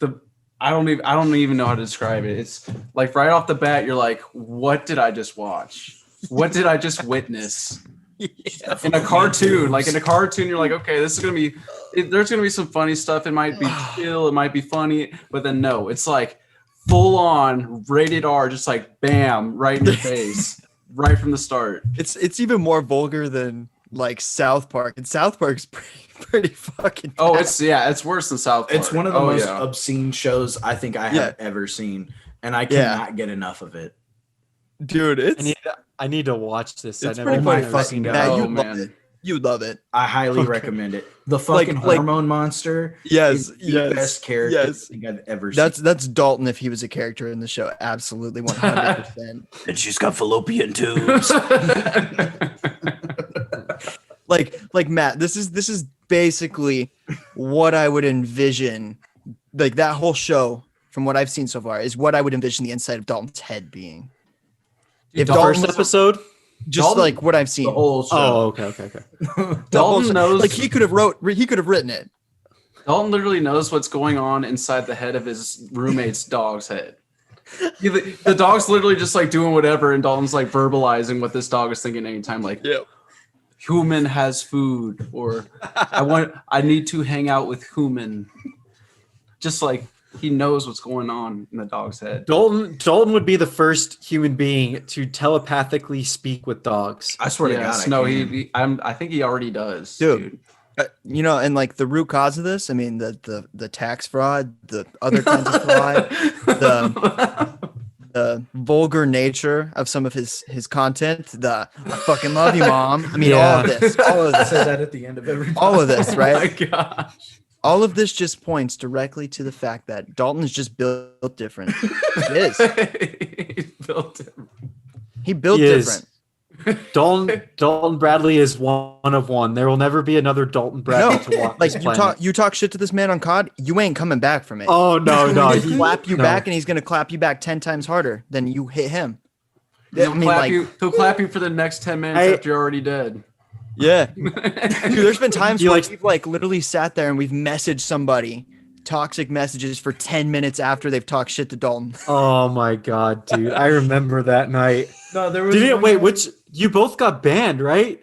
I don't even know how to describe it. It's like right off the bat, you're like, what did I just watch? What did I just witness? In a cartoon, you're like, okay, this is gonna be. There's gonna be some funny stuff. It might be chill, it might be funny, but then no, it's like full on rated R, just like bam, right in your face, right from the start. It's even more vulgar than like South Park, and South Park's pretty fucking. Oh, bad. it's worse than South Park. It's one of the most yeah. obscene shows I think I have ever seen, and I cannot get enough of it. Dude, it's I need to watch this. It's I pretty never funny. Fucking seen it. Matt, Oh, you'd love man. it. You'd love it. I highly Okay. recommend it. The fucking Like- hormone monster Yes, is the yes, best character yes. I think I've ever seen. That's Dalton if he was a character in the show. Absolutely, 100%. And she's got fallopian tubes. like Matt, this is basically what I would envision. Like that whole show, from what I've seen so far, is what I would envision the inside of Dalton's head being. If The Dalton first was episode? just Dalton- like what I've seen, The whole show. Oh, okay. The whole Dalton show- knows. like he could have written it. Dalton literally knows what's going on inside the head of his roommate's dog's head. The dog's literally just like doing whatever, and Dalton's like verbalizing what this dog is thinking anytime, like human has food, or I need to hang out with human. Just like he knows what's going on in the dog's head. Dalton would be the first human being to telepathically speak with dogs. I swear Yes, to God, I think he already does, Dude. And like the root cause of this, I mean, the tax fraud, the other kinds of fraud, the vulgar nature of some of his content, the I fucking love you, mom. I mean, all of this, I say that at the end of every all of this, right? Oh my gosh. All of this just points directly to the fact that Dalton is just built different. He is. He built it. He built He is. different. Dalton Bradley is one of one. There will never be another Dalton Bradley to walk Like this you planet. talk shit to this man on COD, you ain't coming back from it. Oh no, no. He's gonna clap you no. back, and he's gonna clap you back 10 times harder than you hit him. He'll I mean, clap like, you. He'll clap you for the next 10 minutes after you're already dead. yeah. Dude, there's been times You where like- we've like literally sat there and we've messaged somebody toxic messages for 10 minutes after they've talked shit to Dalton. Oh my god, dude. I remember that night. No, there was. Did it one wait, guy- which you both got banned, right?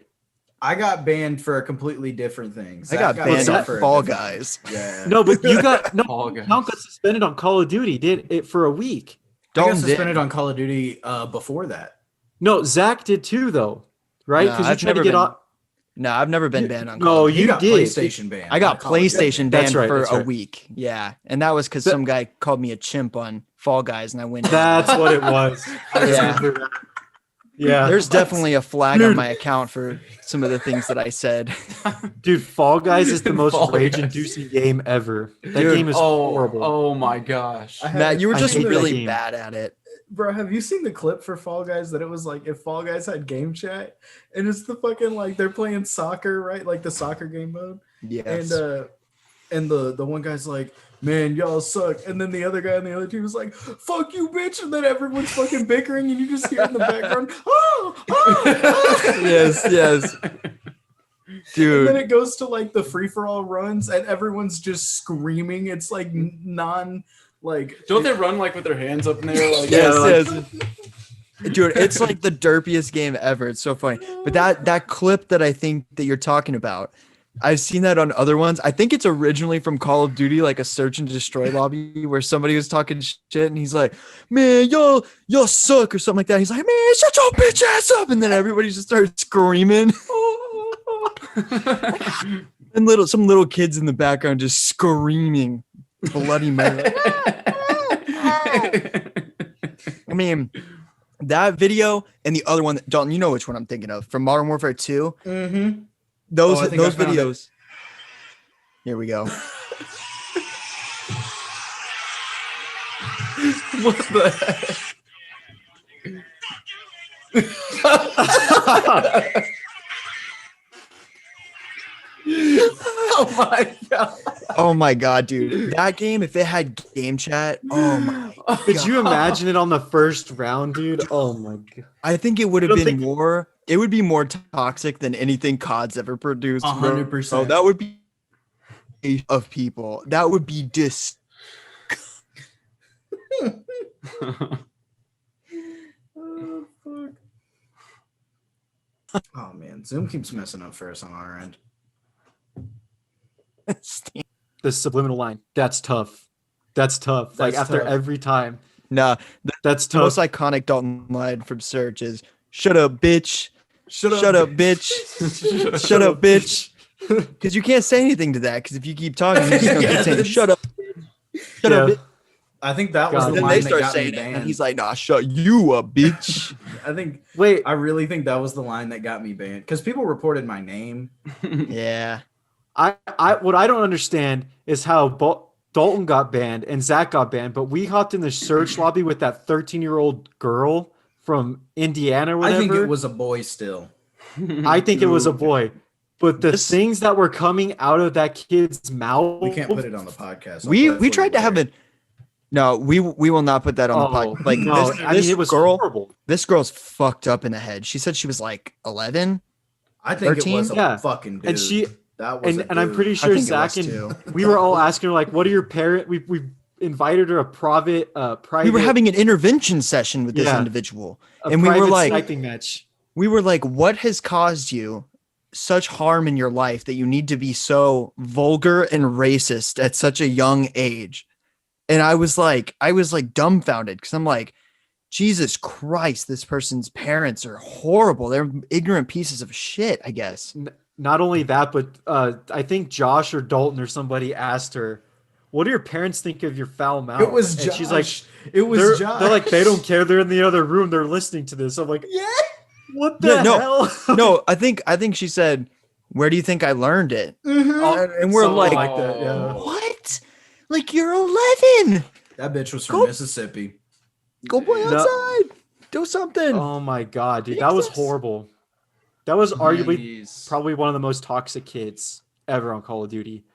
I got banned for completely different things. I got Zach banned that for a Fall different- Guys. Yeah. No, but you got All guys. Count got suspended on Call of Duty, did it for a week. I got Dalton suspended did. on Call of Duty before that. No, Zach did too though. Right? No, Because you I've tried to never get been- off. No, I've never been banned on Call No, of Duty. He you got did. PlayStation banned. I got not Call of Duty. PlayStation That's banned right, for that's a right. week. Yeah. And that was because That- some guy called me a chimp on Fall Guys and I went. That's what it was. I Yeah. remember that. Yeah. There's definitely a flag on Dude. my account for some of the things that I said. Dude, Fall Guys is the most Fall Guys. rage-inducing game ever. That Dude, game is horrible. Oh my gosh. Matt, you were I just hate that really game. bad at it. Bro, have you seen the clip for Fall Guys that it was like if Fall Guys had game chat and it's the fucking like they're playing soccer, right? Like the soccer game mode. Yes. And the one guy's like, man, y'all suck. And then the other guy on the other team was like, fuck you, bitch. And then everyone's fucking bickering and you just hear in the background, oh, yes, yes. And then Dude. it goes to like the free for all runs and everyone's just screaming. It's like Don't they run like with their hands up in there? Like, Yes, yes. Dude, it's like the derpiest game ever. It's so funny. But that clip that I think that you're talking about, I've seen that on other ones. I think it's originally from Call of Duty, like a search and destroy lobby where somebody was talking shit and he's like, man, y'all suck or something like that. He's like, man, shut your bitch ass up. And then everybody just started screaming. And some little kids in the background just screaming bloody murder. I mean, that video and the other one, Dalton, you know which one I'm thinking of from Modern Warfare 2. Mm-hmm. Those Oh, I think I those found it. videos. Here we go. What the heck? Oh my god. Oh my god, dude. That game, if it had game chat, oh my Could you imagine it on the first round, dude? Oh my god. I think it would have don't been think- more. It would be more toxic than anything COD's ever produced. bro. 100%. Oh, that would be of people. That would be Oh, fuck. Oh man, Zoom keeps messing up for us on our end. The subliminal line. That's tough. That's tough. Like That's after tough. every time. Nah. That's The most tough. iconic Dalton line from Search is "Shut up, bitch! Shut up, bitch! Shut up, bitch!" Because you can't say anything to that. Because if you keep talking, you're just gonna keep saying "Shut up, shut up." Yeah. Bitch. I think that was God. the And then line they that start got me saying it, and banned. he's like, "Nah, shut you up, bitch." I think Wait, I really think that was the line that got me banned because people reported my name. Yeah. what I don't understand is how Dalton got banned and Zach got banned, but we hopped in the search lobby with that 13-year-old girl from Indiana or whatever. I think it was a boy still. I think it was a boy. But the This- things that were coming out of that kid's mouth. We can't put it on the podcast. I'll We play it for tried you to have later. it. No, we will not put that on the Oh, podcast. Like no, this, I mean, this it was girl, horrible. this girl's fucked up in the head. She said she was like 11. I think 13? it was a Yeah. fucking dude. And she that was and I'm dude. pretty I sure think it Zach was and too. we were all asking her like, "What are your parents?" We invited her a private. We were having an intervention session with this Yeah. individual, a and we were private like, sniping match. "What has caused you such harm in your life that you need to be so vulgar and racist at such a young age?" And I was like dumbfounded because I'm like, Jesus Christ, this person's parents are horrible. They're ignorant pieces of shit, I guess. Not only that, but I think Josh or Dalton or somebody asked her, "What do your parents think of your foul mouth?" It was and Josh. she's like, it was they're, Josh. they're like, they don't care. They're in the other room. They're listening to this. I'm like, Yeah. what the Yeah, no. hell? No, I think she said, "Where do you think I learned it?" Mhm. And we're Something like, like that, yeah. "What? Like you're 11? That bitch was from Go- Mississippi. Go play No. outside. Do something." Oh my god, dude, that was Jesus. horrible. That was arguably Jeez. probably one of the most toxic kids ever on Call of Duty.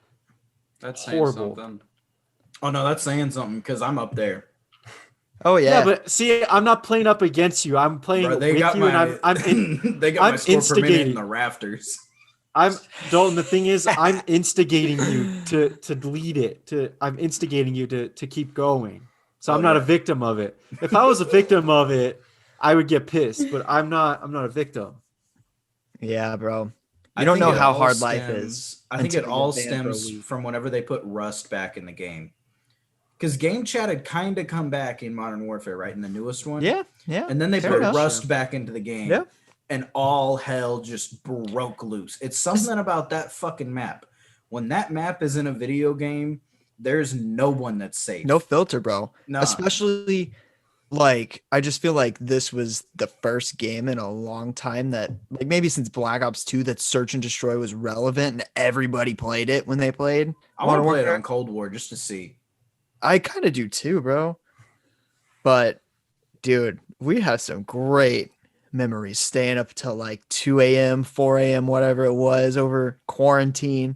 That's saying horrible. something. Oh no, that's saying something because I'm up there. Oh Yeah, yeah. but see, I'm not playing up against you. I'm playing Bro, they with got you, my. and I'm they got I'm my score per minute in instigating. the rafters. Dalton. The thing is, I'm instigating you to lead it. I'm instigating you to keep going. So I'm Oh, not a yeah. victim of it. If I was a victim of it, I would get pissed. But I'm not. I'm not a victim. Yeah, bro. I You don't think know it how all hard life stems- is I think it until all you're banned for a stems week. from whenever they put Rust back in the game. Because game chat had kind of come back in Modern Warfare, right? In the newest one. Yeah, yeah. And then they Fair put enough. Rust back into the game. Yeah. And all hell just broke loose. It's something about that fucking map. When that map is in a video game, there's no one that's safe. No filter, bro. Nah. Especially like I just feel like this was the first game in a long time that like maybe since Black Ops 2 that search and destroy was relevant and everybody played it when they played. I want to Modern play it Warfare. on Cold War just to see. I kind of do too, bro. But dude, we have some great memories staying up till like 2 a.m., 4 a.m., whatever it was over quarantine.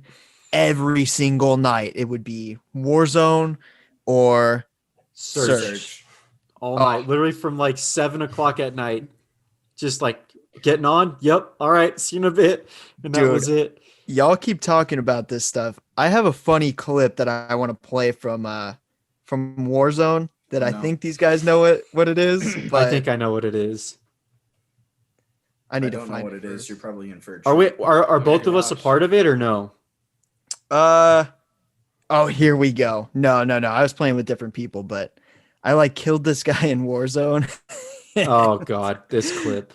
Every single night it would be Warzone or Search. All Oh. night, literally from like 7 o'clock at night, just like getting on. Yep. All right. See you in a bit. And that Dude. was it. Y'all keep talking about this stuff. I have a funny clip that I want to play from Warzone that I No. think these guys know what it is, but I think I know what it is. I I need to don't know find what it it is. first. You're probably in for a Are we? treat. Are both of us a gosh. part of it or no? Oh, here we go. No. I was playing with different people, but I like killed this guy in Warzone. Oh God, this clip.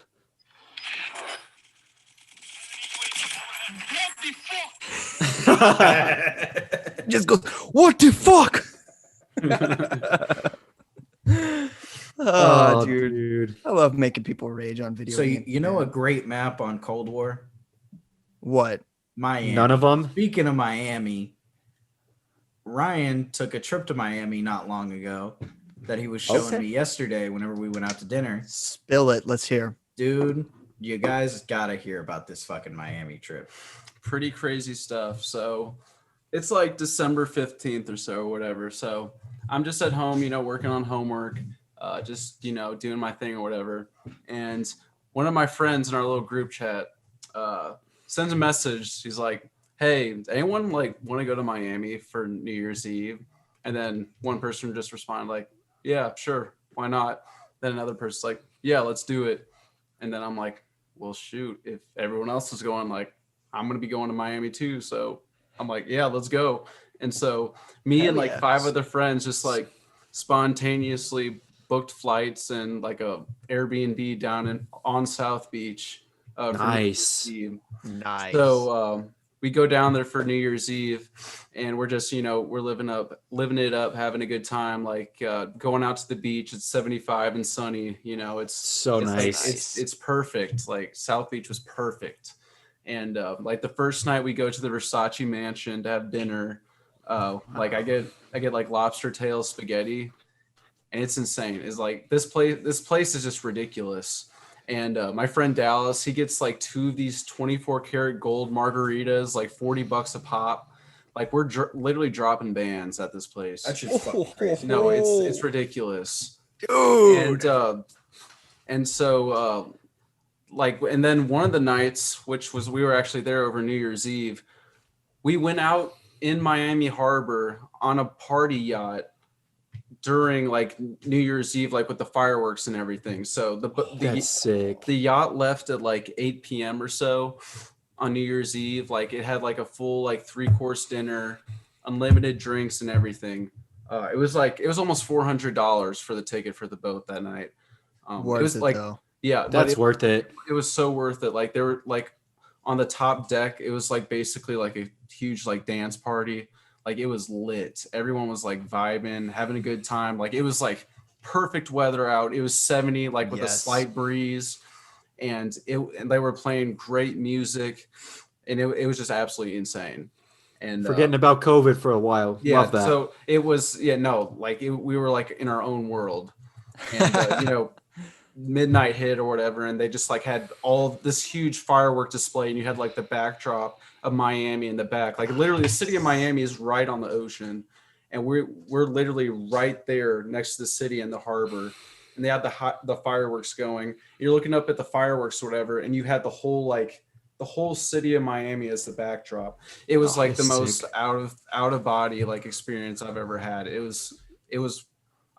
Just goes, "What the fuck?" Oh, dude. I love making people rage on video So games. you know a man. great map on Cold War? What? Miami. None of them. Speaking of Miami, Ryan took a trip to Miami not long ago that he was showing Okay. me yesterday whenever we went out to dinner. Spill it. Let's hear. Dude, You guys gotta hear about this fucking Miami trip. Pretty crazy stuff. So it's like December 15th or so, or whatever. So I'm just at home, working on homework, just, doing my thing or whatever. And one of my friends in our little group chat sends a message. He's like, hey, anyone like want to go to Miami for New Year's Eve? And then one person just responded like, yeah, sure. Why not? Then another person's like, yeah, let's do it. And then I'm like, well, shoot, if everyone else is going, like, I'm going to be going to Miami too. So I'm like, yeah, let's go. And so me and like 5 other friends just like spontaneously booked flights and like a Airbnb down on South Beach. Nice. Nice. So we go down there for New Year's Eve, and we're just, we're living it up, having a good time, like going out to the beach. It's 75 and sunny, it's So nice. Like, it's perfect. Like South Beach was perfect. And like the first night we go to the Versace mansion to have dinner, like I get like lobster tail spaghetti, and it's insane. It's like this place is just ridiculous. And my friend Dallas, he gets like 2 of these 24 karat gold margaritas, like $40 a pop. Like we're literally dropping bands at this place. That's just fucking crazy. No, it's ridiculous, dude. And so like, and then one of the nights, which was we were actually there over New Year's Eve, we went out in Miami Harbor on a party yacht during like New Year's Eve, like with the fireworks and everything. So That's sick. The yacht left at like 8 p.m. or so on New Year's Eve. Like it had like a full like 3-course dinner, unlimited drinks and everything. It was almost $400 for the ticket for the boat that night. Worth it was it, like, though. yeah, That's worth it. It was so worth it. Like they were like on the top deck, it was like basically like a huge like dance party. Like it was lit. Everyone was like vibing, having a good time. Like it was like perfect weather out. It was 70, like with a slight breeze, and they were playing great music, and it was just absolutely insane. And Forgetting about COVID for a while. yeah, Love that. so it was we were like in our own world, and midnight hit or whatever, and they just like had all this huge firework display, and you had like the backdrop of Miami in the back. Like literally the city of Miami is right on the ocean, and we're literally right there next to the city and the harbor, and they had the fireworks going. You're looking up at the fireworks or whatever, and you had the whole city of Miami as the backdrop. It was like the most out of body like experience I've ever had. It was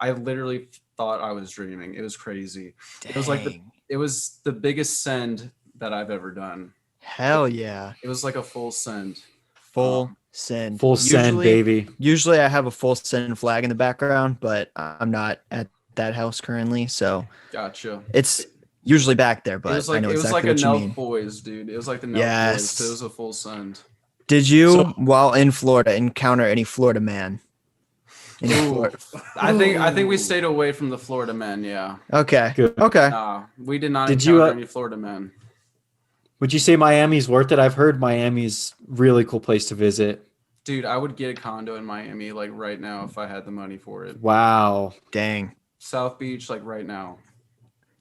I literally thought I was dreaming. It was crazy. Dang. It was like it was the biggest send that I've ever done. Hell yeah. It was like a full send. Full send. Full send, baby. Usually I have a full send flag in the background, but I'm not at that house currently. So Gotcha. it's usually back there, but It was like I know it was exactly like a what you Nelk mean. Boys, dude. It was like the Nelk Yes. Boys. It was a full send. Did you, So- while in Florida, encounter any Florida man? Any Ooh. Florida- I think we stayed away from the Florida men. Yeah. Okay. Good. Okay. We did not Did encounter you, any Florida men. Would you say Miami's worth it? I've heard Miami's really cool place to visit. Dude, I would get a condo in Miami like right now if I had the money for it. Wow. Dang. South Beach, like right now.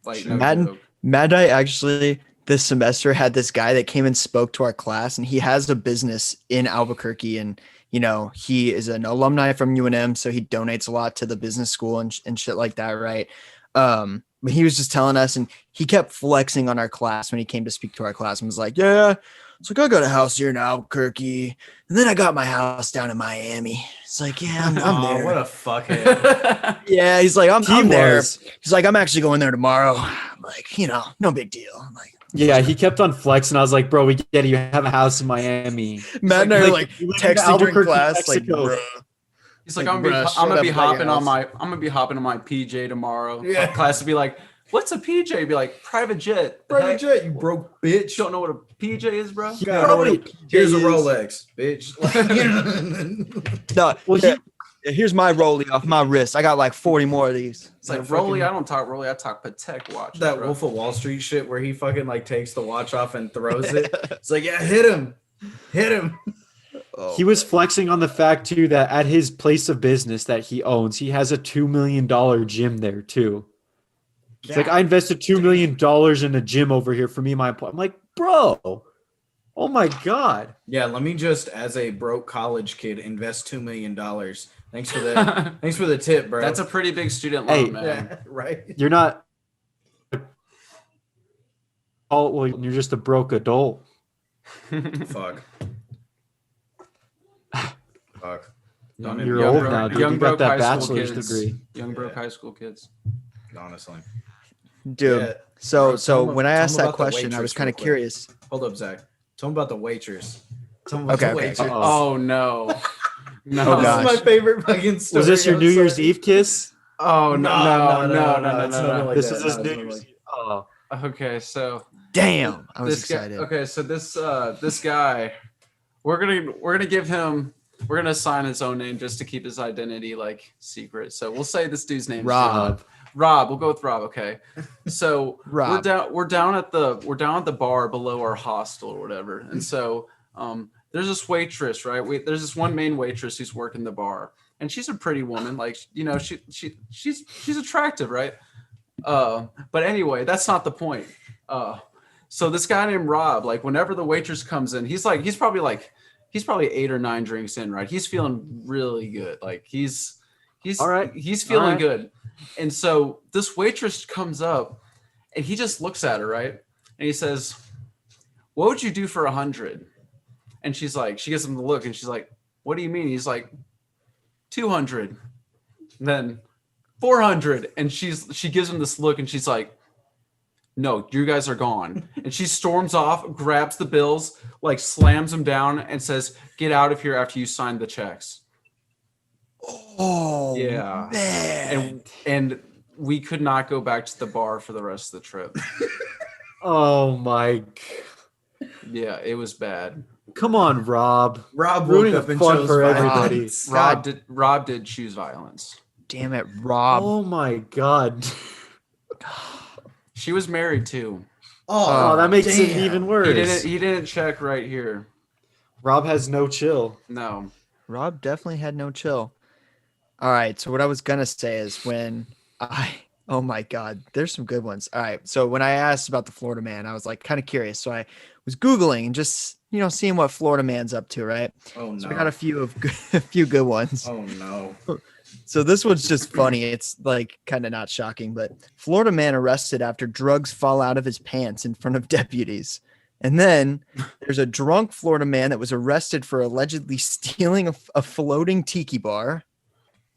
Like no Madden, joke. Mad Eye actually this semester had this guy that came and spoke to our class, and he has a business in Albuquerque, and he is an alumni from UNM, so he donates a lot to the business school and shit like that, right? But he was just telling us, and he kept flexing on our class when he came to speak to our class, and was like, yeah, it's like I got a house here in Albuquerque, and then I got my house down in Miami. It's like, yeah, I'm there. What a fuckhead. Yeah, he's like, I'm He there. was. He's like, I'm actually going there tomorrow. I'm like, no big deal. I'm like, Yeah, he kept on flexing. I was like, bro, we get it. You have a house in Miami. Matt and I are like you live in texting during Albuquerque, class, like, Mexico. bruh. He's like, Like, I'm bruh, shut gonna up be about your hopping on house. I'm gonna be hopping on my PJ tomorrow. Yeah. Class would be like, what's a PJ? Be like, private jet. The Private heck? jet, you broke bitch. You don't know what a PJ is, bro? You gotta know what a- Here's a Jeez. Rolex, bitch. No, Well, yeah, here's my rollie off my wrist. I got like 40 more of these. It's like Rolly. I don't talk Rolly. I talk Patek watch. That bro. Wolf of Wall Street shit where he fucking like takes the watch off and throws it. It's like, yeah, hit him. He was flexing on the fact too that at his place of business that he owns, he has a $2 million gym there too. It's like, I invested $2 million in a gym over here for me and my employee. I'm like, bro, oh my God. Yeah, let me just, as a broke college kid, invest $2 million. Thanks for the thanks for the tip, bro. That's a pretty big student loan, Hey. man. yeah, right. You're not. Oh, well, you're just a broke adult. Fuck. Fuck. Don't You're even- old broke- now, dude. young You got broke that high school bachelor's kids. degree. Young broke Yeah. high school kids. Honestly. Dude. Yeah. So Bro, tell him- when I tell him asked that about the question, I was waitress kind of real quick. curious. Hold up, Zach. Tell him about the waitress. Tell him about Okay, the okay. waitress. Uh-oh. Oh no. No. Oh, This gosh. is my favorite fucking story. Was this your I'm New Year's sorry. Eve kiss? Oh no, no. it's nothing like This that. is his No, New it's nothing Year's like- Eve. Oh. Okay, so Damn, I was this guy. excited. Okay, so this guy, we're gonna give him. We're gonna assign his own name just to keep his identity like secret. So we'll say this dude's name is Rob. Rob. We'll go with Rob. Okay. So Rob. we're down at the bar below our hostel or whatever. And so there's this waitress, right? There's this one main waitress who's working the bar, and she's a pretty woman. Like, you know, she's attractive, right? But anyway, that's not the point. So this guy named Rob, like whenever the waitress comes in, he's probably 8 or 9 drinks in, right? He's feeling really good. Like he's All right. He's feeling All right. good. And so this waitress comes up and he just looks at her, right? And he says, "What would you do for 100?" And she gives him the look and she's like, "What do you mean?" He's like, 200. Then 400. And she gives him this look and she's like, "No, you guys are gone." And she storms off, grabs the bills, like slams them down and says, "Get out of here after you sign the checks." Oh, Yeah. man. And we could not go back to the bar for the rest of the trip. Oh my. Yeah, it was bad. Come on, Rob. Rob Ruining woke up the and fun chose for violence. everybody. Rob did choose violence. Damn it, Rob. Oh my God. She was married too. Oh, that makes it damn. even worse. He didn't check right here. Rob has no chill. No. Rob definitely had no chill. All right. So what I was going to say is oh my God, there's some good ones. All right. So when I asked about the Florida man, I was like kind of curious. So I was Googling and just, seeing what Florida man's up to. Right. Oh no. So we got a few good ones. Oh no. So this one's just funny. It's like kind of not shocking, but Florida man arrested after drugs fall out of his pants in front of deputies. And then there's a drunk Florida man that was arrested for allegedly stealing a floating tiki bar.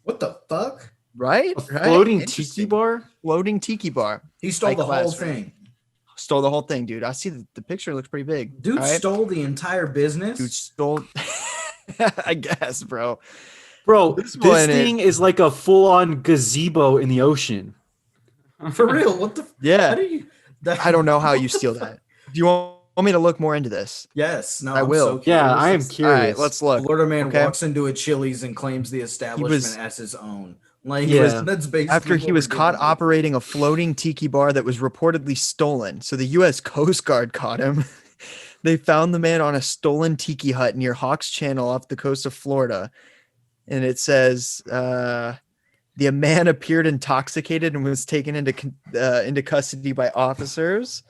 What the fuck? Right? A Right? floating tiki Interesting. bar? Floating tiki bar. He stole High the class, whole right? thing. Stole the whole thing, dude. I see the picture looks pretty big. Dude all right? stole the entire business. Dude stole. I guess, bro. Bro, This this one thing is like a full-on gazebo in the ocean. For real? What the? How Yeah. do you? That, I don't know how you what the steal fuck? that. Do you want me to look more into this? Yes. No. I I'm will. So Yeah, I am curious. curious. All right, let's look. Florida man Okay. walks into a Chili's and claims the establishment as his own. Like, Yeah. that's basically After he what was we're caught dealing with. operating a floating tiki bar that was reportedly stolen. So the U.S. Coast Guard caught him. They found the man on a stolen tiki hut near Hawks Channel off the coast of Florida. And it says the man appeared intoxicated and was taken into custody by officers.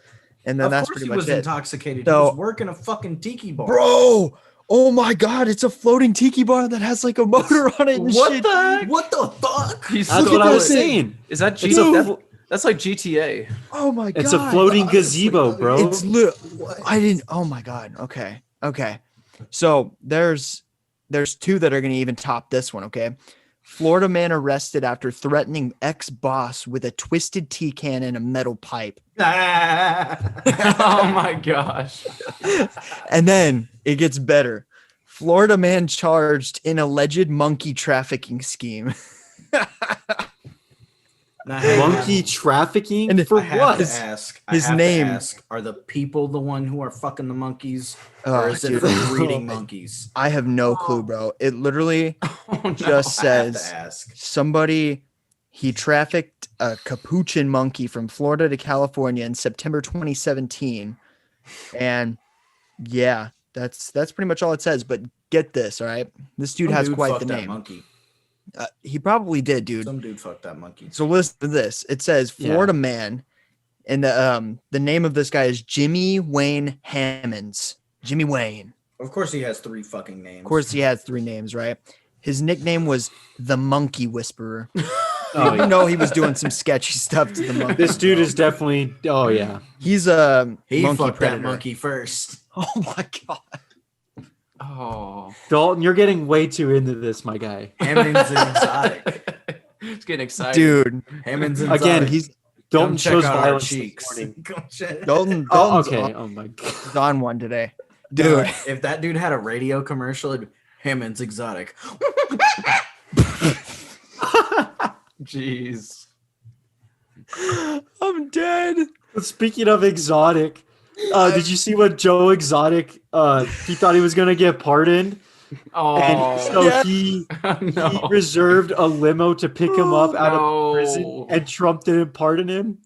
And then Of that's course pretty he much was it. intoxicated. So- he was working a fucking tiki bar. Bro, oh my God, it's a floating tiki bar that has like a motor on it and What shit. the? What the fuck? He's That's so what I was good. saying. Is that It's a GTA? flo- That's like GTA. Oh my God. It's a floating honestly, gazebo, bro. It's What? I didn't. Oh my God. Okay. So there's 2 that are going to even top this one. Okay. Florida man arrested after threatening ex-boss with a twisted tea can and a metal pipe. Oh my gosh. And then it gets better. Florida man charged in alleged monkey trafficking scheme. Now, hang on. Monkey trafficking? And for I have what? to ask. his I have name- To ask, are the people the one who are fucking the monkeys, Oh, or is it dude. for breeding monkeys? I have no clue, bro. It literally Oh, no. just I have says to ask. somebody he trafficked a capuchin monkey from Florida to California in September 2017. And yeah, that's pretty much all it says. But get this, all right? This dude Some has dude quite fucked the that name. monkey. He probably did, dude. Some dude fucked that monkey. So listen to this. It says Florida man, and the name of this guy is Jimmy Wayne Hammonds. Jimmy Wayne. Of course, he has 3 fucking names. Of course, he has 3 names, right? His nickname was the Monkey Whisperer. Oh, You know he was doing some sketchy stuff to the monkey. This dude is definitely. Oh yeah. He's a He monkey fucked predator. that monkey first. Oh my god. Oh, Dalton, you're getting way too into this, my guy. Hammond's exotic. it's getting exciting. Dude. Hammond's Again, exotic. He's Dalton Come check shows out our violence cheeks. this morning. Come check- Dalton. Oh, Dalton's okay. on, Oh my god. he's on one today. Dude. If that dude had a radio commercial, it'd be Hammond's exotic. Jeez. I'm dead. Speaking of exotic, did you see what Joe Exotic? He thought he was gonna get pardoned, and Oh, so Yeah. he no. reserved a limo to pick him up out of prison, No. and Trump didn't pardon him.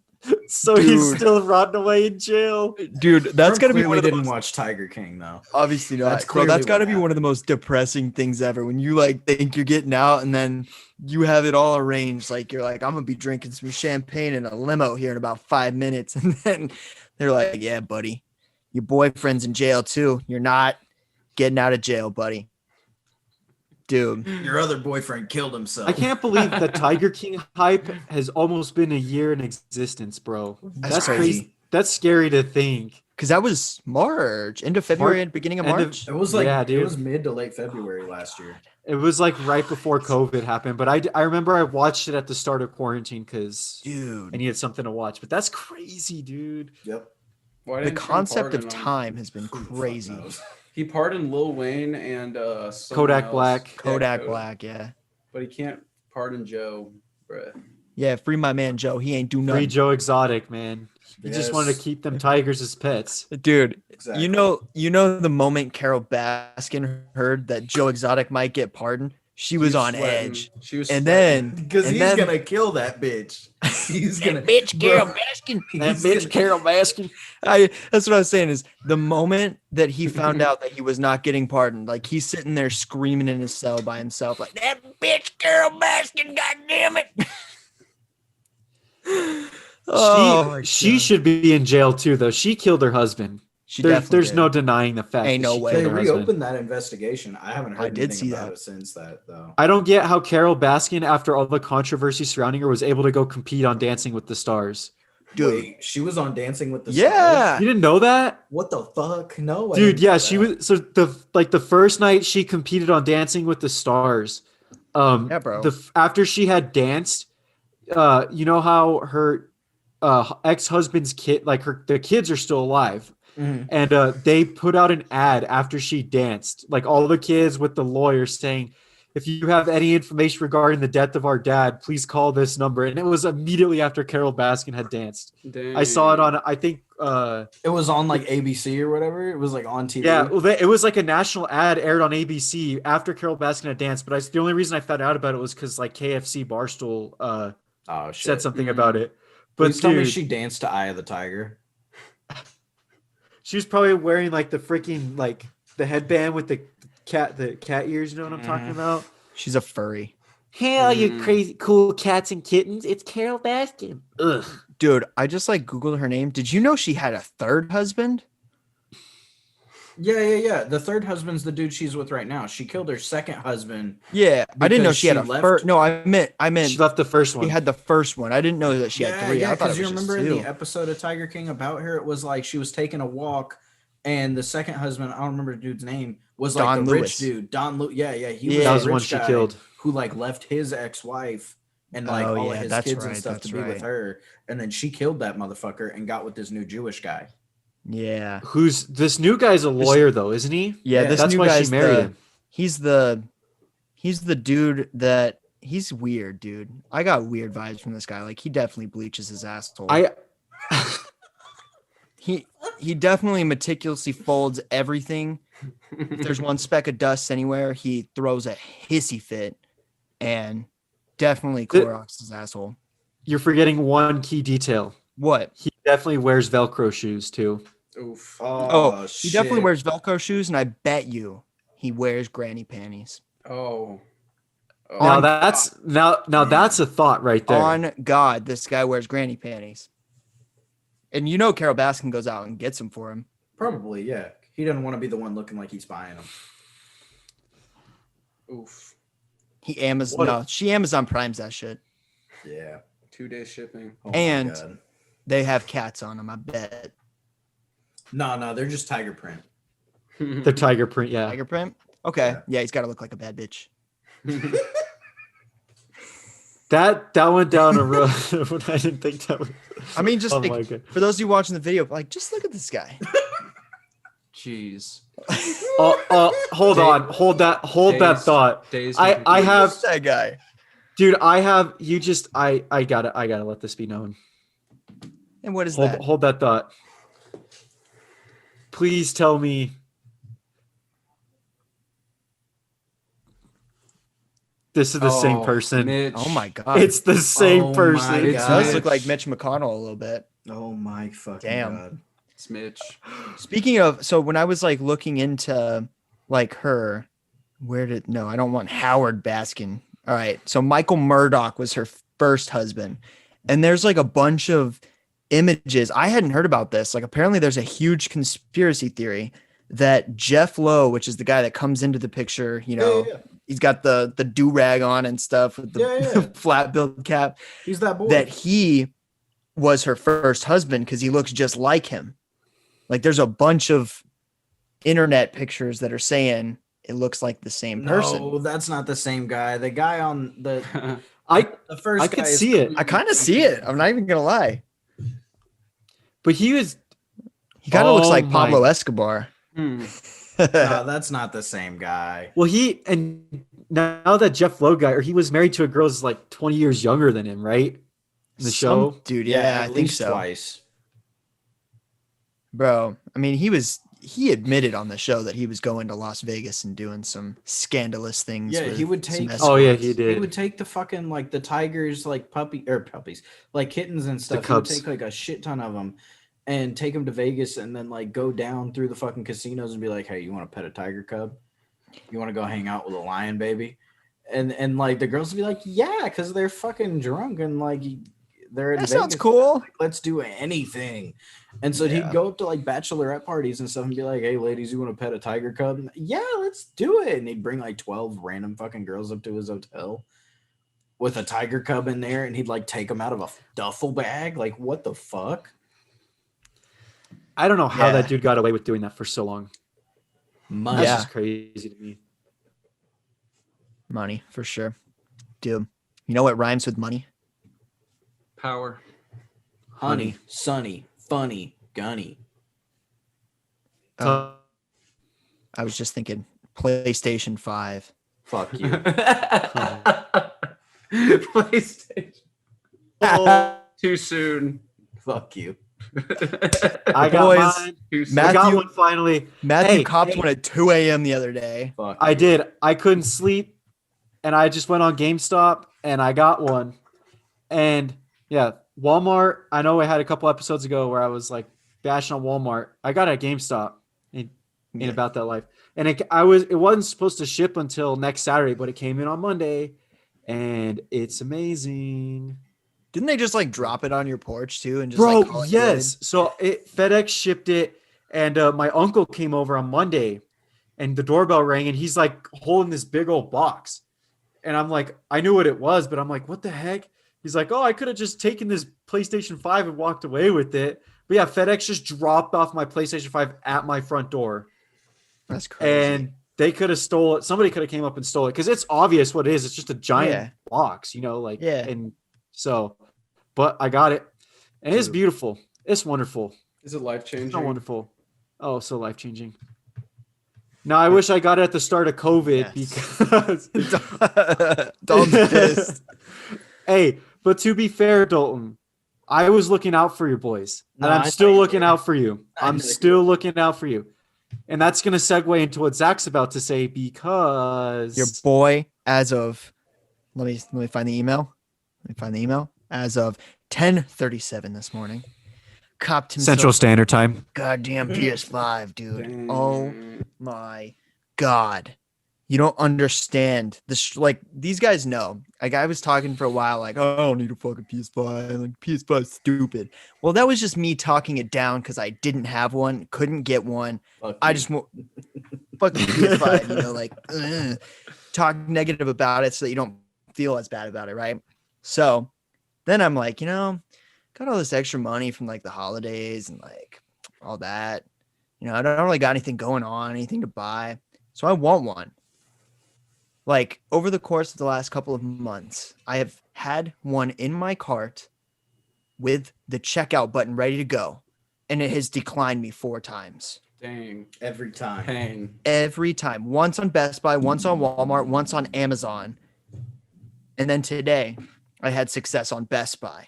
So he's Dude. still rotting away in jail. Dude, that's Trump gotta be clearly one of the didn't most, watch Tiger King though. obviously not. That's Bro, that's clearly gotta what be one of the most depressing things ever. When you like think you're getting out and then you have it all arranged. Like you're like, I'm gonna be drinking some champagne in a limo here in about 5 minutes. And then they're like, yeah, buddy, your boyfriend's in jail too. You're not getting out of jail, buddy. Dude. Your other boyfriend killed himself. I can't believe the Tiger King hype has almost been a year in existence, bro. That's crazy. That's scary to think. Because that was March, end of February, and beginning of end of- March. It was like Yeah, it dude. was mid to late February last year. It was like right before COVID happened, but I remember I watched it at the start of quarantine because I Dude, needed something to watch. But that's crazy, dude. Yep. Why the didn't Trump concept of pardon him? time has been Who the fuck crazy. knows? He pardoned Lil Wayne and someone Kodak else. Black. Yeah, Kodak Black, yeah. But he can't pardon Joe, bruh. Yeah, free my man Joe. He ain't do Free nothing. Joe Exotic, man. He just wanted to Yes. keep them tigers as pets. Dude, Exactly. you know the moment Carol Baskin heard that Joe Exotic might get pardoned, she was on sweating. edge. She was And sweating. then because and he's then- gonna kill that bitch. He's gonna bitch Bro, Carol Baskin. That he's bitch gonna- Carol Baskin. That's what I was saying is the moment that he found out that he was not getting pardoned, like he's sitting there screaming in his cell by himself, like that bitch Carol Baskin, god damn it. Oh, she should be in jail too, though. She killed her husband. She There's definitely no did. denying the fact. Ain't that no she way. killed They her husband. reopened that investigation. I haven't heard I did anything see about that. it since that though. I don't get how Carol Baskin, after all the controversy surrounding her, was able to go compete on Dancing with the Stars. Dude. Wait, she was on Dancing with the Yeah. Stars? You didn't know that? What the fuck? No, I Dude, didn't yeah, know she that. was so the first night she competed on Dancing with the Stars. Yeah, bro. After she had danced, you know how her ex-husband's kid, like the kids are still alive. Mhm. And they put out an ad after she danced, like all the kids with the lawyer saying, if you have any information regarding the death of our dad, please call this number. And it was immediately after Carol Baskin had danced. I saw it on, I think, It was on like ABC or whatever. It was like on TV. yeah, well, it was like a national ad aired on ABC after Carol Baskin had danced. But the only reason I found out about it was because like KFC Barstool Oh shit. said something about it. But Please tell me dude, she danced to Eye of the Tiger. she was probably wearing like the freaking like the headband with the cat ears. You know what I'm talking about? She's a furry. Hey, all you crazy cool cats and kittens! It's Carol Baskin. Ugh. Dude, I just like Googled her name. Did you know she had a third husband? Yeah. The third husband's the dude she's with right now. She killed her second husband. Yeah. I didn't know Because she had she a left- first. No, I meant She left the first one. she had the first one. I didn't know that she had three. I thought because it you was just remember in two. the episode of Tiger King about her, it was like she was taking a walk, and the second husband, I don't remember the dude's name, was like Don the Lewis. rich dude. Don Lewis. Yeah. He Yeah. was that the was the one rich she guy killed. who like left his ex-wife and like Oh, all yeah, of his that's kids and right, stuff that's to be with right. her, and then she killed that motherfucker and got with this new Jewish guy. Yeah. Who's this new guy's a lawyer though, isn't he? Yeah, Yeah, this That's new why guy's she married him. He's the dude that he's weird, dude. I got weird vibes from this guy. Like he definitely bleaches his asshole. He definitely meticulously folds everything. If there's one speck of dust anywhere, he throws a hissy fit and definitely Clorox his asshole. You're forgetting one key detail. What? He definitely wears Velcro shoes too. Oof. Oh, he definitely wears Velcro shoes, and I bet you he wears granny panties. Oh. Now On that's that's a thought right there. On God, this guy wears granny panties. And you know Carol Baskin goes out and gets them for him. Probably, yeah. He doesn't want to be the one looking like he's buying them. Oof. She Amazon Primes that shit. Yeah. 2-day shipping. Oh my And God. they have cats on them, I bet. No, they're just tiger print. The tiger print, yeah. Tiger print? Okay. Yeah. Yeah, he's got to look like a bad bitch. That went down a road when I didn't think that was. I mean, just Oh like, my God. for those of you watching the video, like, just look at this guy. Jeez. Hold on, hold that Dazed- thought. dazed I and have, Who's that guy. dude. I gotta let this be known. And what is Hold, that? hold that thought. Please tell me. This is the same person. Mitch. Oh my God. It's the same Oh my person. It God. does look like Mitch McConnell a little bit. Oh my fucking Damn. God. It's Mitch. Speaking of, so when I was like looking into like her, I don't want Howard Baskin. All right. So Michael Murdoch was her first husband. And there's like a bunch of images. I hadn't heard about this. Like apparently there's a huge conspiracy theory that Jeff Lowe, which is the guy that comes into the picture, you know, Yeah. he's got the do-rag on and stuff with the Yeah. flat build cap, He's that boy. that he was her first husband because he looks just like him. Like there's a bunch of internet pictures that are saying it looks like the same person. No, that's not the same guy. The guy on the I first I guy could is see it. I kind of see it. I'm not even gonna lie. But he was. He kind of looks Oh like my- Pablo Escobar. No, that's not the same guy. Well, now that Jeff Lowe guy, or he was married to a girl who's like 20 years younger than him, right? In the show. Dude, yeah, I at think least so. twice. Bro, I mean, he admitted on the show that he was going to Las Vegas and doing some scandalous things. Yeah, with he would some take. Oh, yeah, escorts. he did. He would take the fucking like the tigers, like puppies, like kittens and stuff. He would cubs. take like a shit ton of them, and take them to Vegas, and then like go down through the fucking casinos and be like, "Hey, you want to pet a tiger cub? You want to go hang out with a lion, baby?" And like the girls would be like, "Yeah," because they're fucking drunk and like they're in That Vegas. sounds cool. Like, let's do anything. And so Yeah. he'd go up to like bachelorette parties and stuff and be like, "Hey, ladies, you want to pet a tiger cub?" And, yeah, let's do it. And he'd bring like 12 random fucking girls up to his hotel with a tiger cub in there, and he'd like take them out of a duffel bag. Like, what the fuck? I don't know how Yeah. that dude got away with doing that for so long. Money. That's Yeah. just crazy to me. Money, for sure. Dude, you know what rhymes with money? Power. Honey, sunny, funny, gunny. I was just thinking PlayStation 5. Fuck you. PlayStation. Too soon. Fuck you. I got Boys, mine. Too soon. I got Matthew- one finally. Matthew Hey, copped hey. one at 2 a.m. the other day. Fuck I you. did. I couldn't sleep, and I just went on GameStop and I got one. And yeah, Walmart. I know I had a couple episodes ago where I was like bashing on Walmart. I got it at GameStop. In About That Life, and it wasn't supposed to ship until next Saturday, but it came in on Monday, and it's amazing. Didn't they just like drop it on your porch too? And just Bro, like, call it yes. So FedEx shipped it, and my uncle came over on Monday, and the doorbell rang, and he's like holding this big old box, and I'm like, I knew what it was, but I'm like, what the heck? He's like, oh, I could have just taken this PlayStation 5 and walked away with it, but yeah, FedEx just dropped off my PlayStation 5 at my front door, That's crazy. and they could have stole it. Somebody could have came up and stole it because it's obvious what it is. It's just a giant Yeah. box, you know, like Yeah. and so. But I got it, and it's beautiful. It's wonderful. Is it life It's changing? so wonderful. Oh, so life changing. Now I wish I got it at the start of COVID Yes. because. Dalton's pissed. Hey, but to be fair, Dalton, I was looking out for your boys, No, and I I'm know still you looking were. out for you. I I'm know you still looking out for you, and that's gonna segue into what Zach's about to say because Your boy, as of let me find the email. As of 10:37 this morning, copped himself Standard Time. goddamn PS5, dude. Dang. Oh my god. You don't understand this. Like these guys know. Like I was talking for a while, like, oh, I don't need a fucking PS5. Like PS5 is stupid. Well, that was just me talking it down because I didn't have one, couldn't get one. Fuck I you. just fucking PS5, like talk negative about it so that you don't feel as bad about it, right? So then I'm like, got all this extra money from like the holidays and like all that. I don't really got anything going on, anything to buy. So I want one. Like over the course of the last couple of months, I have had one in my cart with the checkout button ready to go, and it has declined me 4 times. Dang. Every time. Pain. Every time. Once on Best Buy, once on Walmart, once on Amazon. And then today, I had success on Best Buy.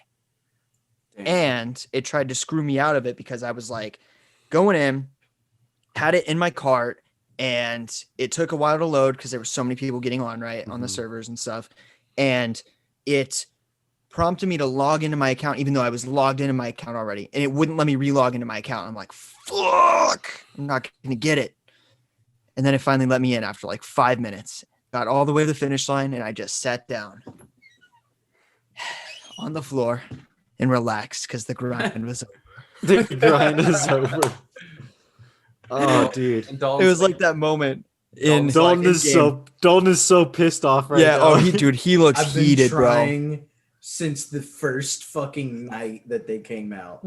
Dang. And it tried to screw me out of it because I was like going in, had it in my cart, and it took a while to load because there were so many people getting on, right, on the servers and stuff. And it prompted me to log into my account, even though I was logged into my account already. And it wouldn't let me relog into my account. I'm like, fuck, I'm not going to get it. And then it finally let me in after like 5 minutes. Got all the way to the finish line, and I just sat down on the floor and relaxed because the grind was over. The grind is over. Oh, dude. And It Dalton's was like that moment in Dalton is so pissed off right now. Oh, he looks I've been heated, bro. trying since the first fucking night that they came out.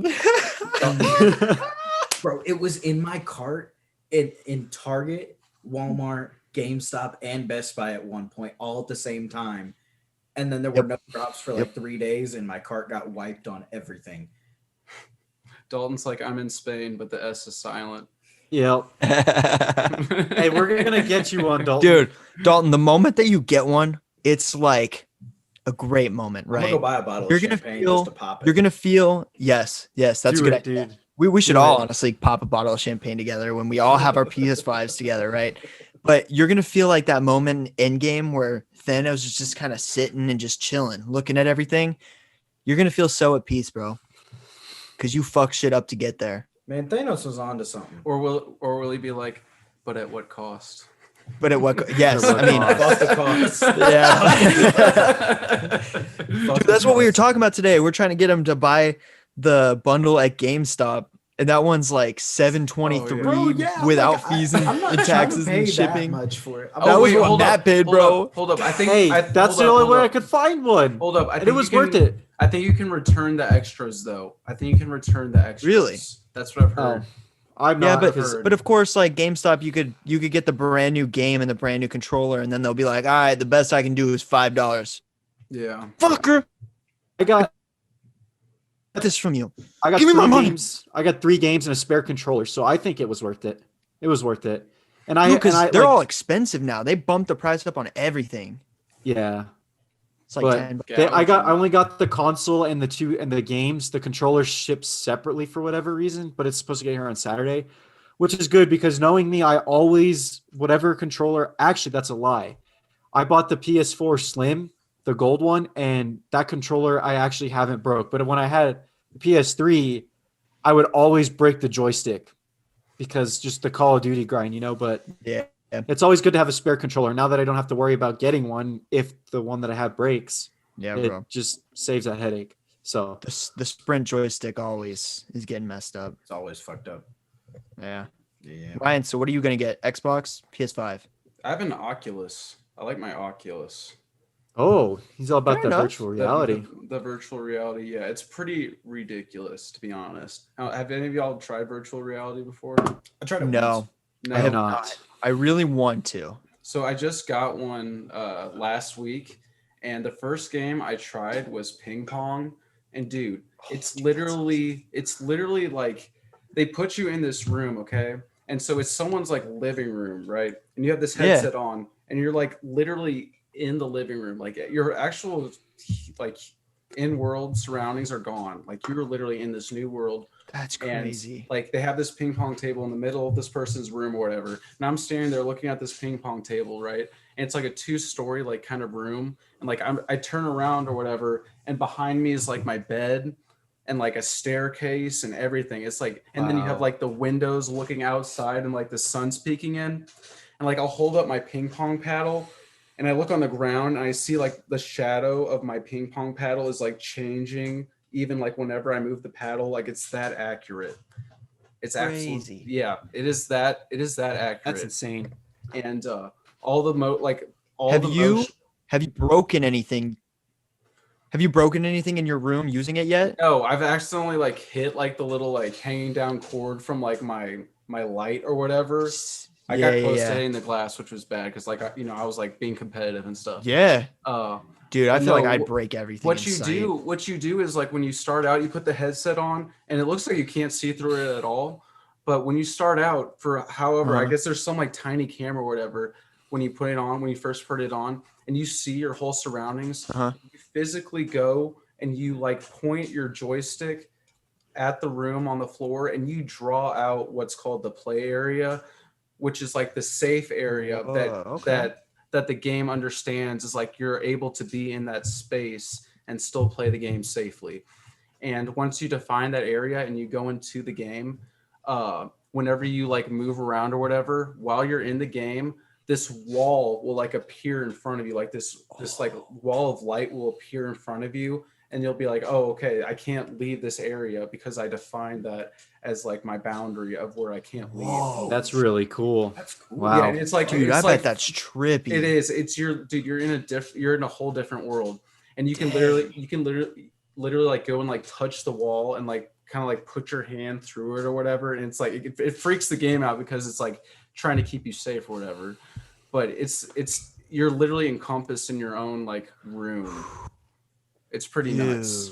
Bro, it was in my cart in Target, Walmart, GameStop, and Best Buy at one point, all at the same time. And then there were no drops for like 3 days, and my cart got wiped on everything. Dalton's like, I'm in Spain, but the S is silent. Yep. Hey, we're gonna get you one, Dalton. Dude, Dalton, the moment that you get one, it's like a great moment, I'm right? gonna go buy a bottle You're of gonna champagne feel- just to pop it. You're gonna feel yes, that's Do a good it, idea. dude. We should Do all it. honestly pop a bottle of champagne together when we all have our PS5s together, right? But you're gonna feel like that moment in Endgame where Thanos is just kind of sitting and just chilling, looking at everything. You're gonna feel so at peace, bro, because you fuck shit up to get there. Man, Thanos was on to something. Or will he be like, but at what cost? But at what? Yes, At what I mean, cost? Fuck the cost. yeah. Dude, that's what we were talking about today. We're trying to get him to buy the bundle at GameStop, and that one's like $723 Bro, yeah, without like, fees I'm and not trying taxes to pay and that shipping. much for it. That was what hold Matt up, paid, hold bro. up, hold up. I think Hey, that's the only way I could find one. Hold up. I And think it was you can- worth it. I think you can return the extras though. I think you can return the extras. Really? That's what I've heard. I'm Yeah, not. but heard. but of course, like GameStop, you could get the brand new game and the brand new controller, and then they'll be like, "All right, the best I can do is $5." Yeah. Fucker, I got this from you. I got Give me my 3 money. games. I got 3 games and a spare controller, so I think it was worth it. It was worth it. And I Because and I, they're like, all expensive now. They bumped the price up on everything. yeah. It's like But 10. I only got the console and the games. The controller ships separately for whatever reason, but it's supposed to get here on Saturday, which is good because knowing me, I always whatever controller. Actually, that's a lie. I bought the PS4 Slim, the gold one, and that controller I actually haven't broke. But when I had the PS3, I would always break the joystick because just the Call of Duty grind, But Yeah. it's always good to have a spare controller. Now that I don't have to worry about getting one if the one that I have breaks, Yeah, it bro. just saves that headache. So The Sprint joystick always is getting messed up. It's always fucked up. Yeah. Yeah. Ryan, so what are you gonna get? Xbox, PS5? I have an Oculus. I like my Oculus. he's all about Fair the enough. virtual reality. The virtual reality. Yeah, it's pretty ridiculous to be honest. Have any of y'all tried virtual reality before? I tried it No, once. No. I have not. not. I really want to. So I just got one last week, and the first game I tried was ping pong. And dude, it's literally like they put you in this room, okay? And so it's someone's like living room, right? And you have this Yeah. headset on, and you're like literally in the living room. Like your actual like in-world surroundings are gone. Like you're literally in this new world. That's And crazy. like they have this ping pong table in the middle of this person's room or whatever. And I'm standing there looking at this ping pong table, right? And it's like a 2-story like kind of room. And like I turn around or whatever, and behind me is like my bed and like a staircase and everything. It's like, and then you have Wow. like the windows looking outside and like the sun's peeking in. and like I'll hold up my ping pong paddle, and I look on the ground and I see like the shadow of my ping pong paddle is like changing, even like whenever I move the paddle. Like it's that accurate. It's Crazy. absolutely, yeah. It is that accurate. That's insane. And all the Have you broken anything? Have you broken anything in your room using it yet? No, I've accidentally like hit like the little like hanging down cord from like my light or whatever. I got close to hitting the glass, which was bad because like I was like being competitive and stuff. Yeah. Dude, I feel like no, I'd break everything. What you do is like when you start out, you put the headset on and it looks like you can't see through it at all. But when you start out for however, I guess there's some like tiny camera or whatever, when you put it on, when you first put it on and you see your whole surroundings, you physically go and you like point your joystick at the room on the floor and you draw out what's called the play area, which is like the safe area that the game understands is like you're able to be in that space and still play the game safely. And once you define that area and you go into the game, whenever you like move around or whatever, while you're in the game, this wall will like appear in front of you, like this like wall of light will appear in front of you, and you'll be like, oh, okay, I can't leave this area because I defined that as like my boundary of where I can't leave. Whoa, that's really cool. That's cool. Wow. Yeah, and it's like, dude, it's I like, bet that's trippy. It is. It's you're in a whole different world, and you can literally like go and like touch the wall and like kind of like put your hand through it or whatever, and it's like it freaks the game out because it's like trying to keep you safe or whatever. But it's you're literally encompassed in your own like room. It's pretty nuts.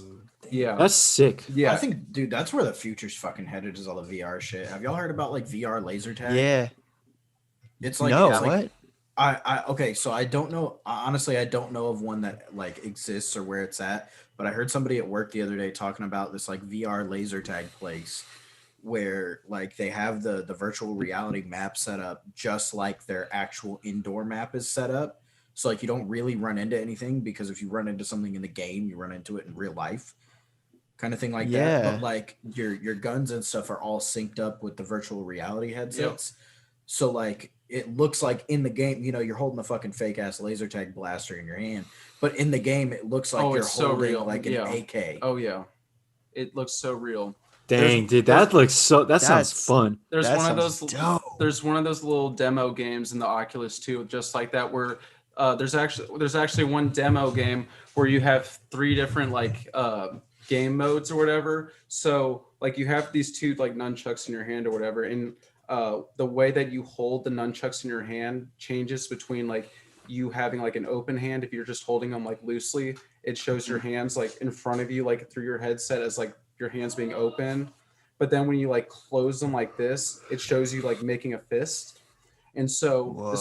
Yeah, that's sick. Yeah, I think, dude, that's where the future's fucking headed, is all the VR shit. Have y'all heard about like VR laser tag? Yeah. It's like, no, it's what? Like, okay, so I don't know. Honestly, I don't know of one that like exists or where it's at. But I heard somebody at work the other day talking about this like VR laser tag place where like they have the virtual reality map set up just like their actual indoor map is set up. So like you don't really run into anything, because if you run into something in the game, you run into it in real life, kind of thing like that. But like your guns and stuff are all synced up with the virtual reality headsets. Yep. So like it looks like in the game, you know, you're holding a fucking fake ass laser tag blaster in your hand, but in the game it looks like you're holding like an AK. Oh yeah, it looks so real. Dang, dude, that sounds fun. There's one of those little demo games in the Oculus too, just like that, where there's actually one demo game where you have 3 different like game modes or whatever. So like you have these 2 like nunchucks in your hand or whatever, and the way that you hold the nunchucks in your hand changes between like you having like an open hand. If you're just holding them like loosely, it shows your hands like in front of you, like through your headset, as like your hands being open. But then when you like close them like this, it shows you like making a fist. And so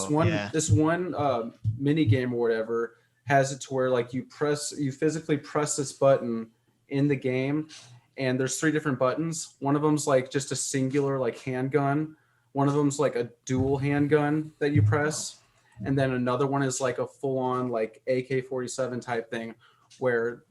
this one mini game or whatever has it to where like you physically press this button in the game, and there's 3 different buttons. One of them's like just a singular like handgun. One of them's like a dual handgun that you press. And then another one is like a full-on like AK-47 type thing, where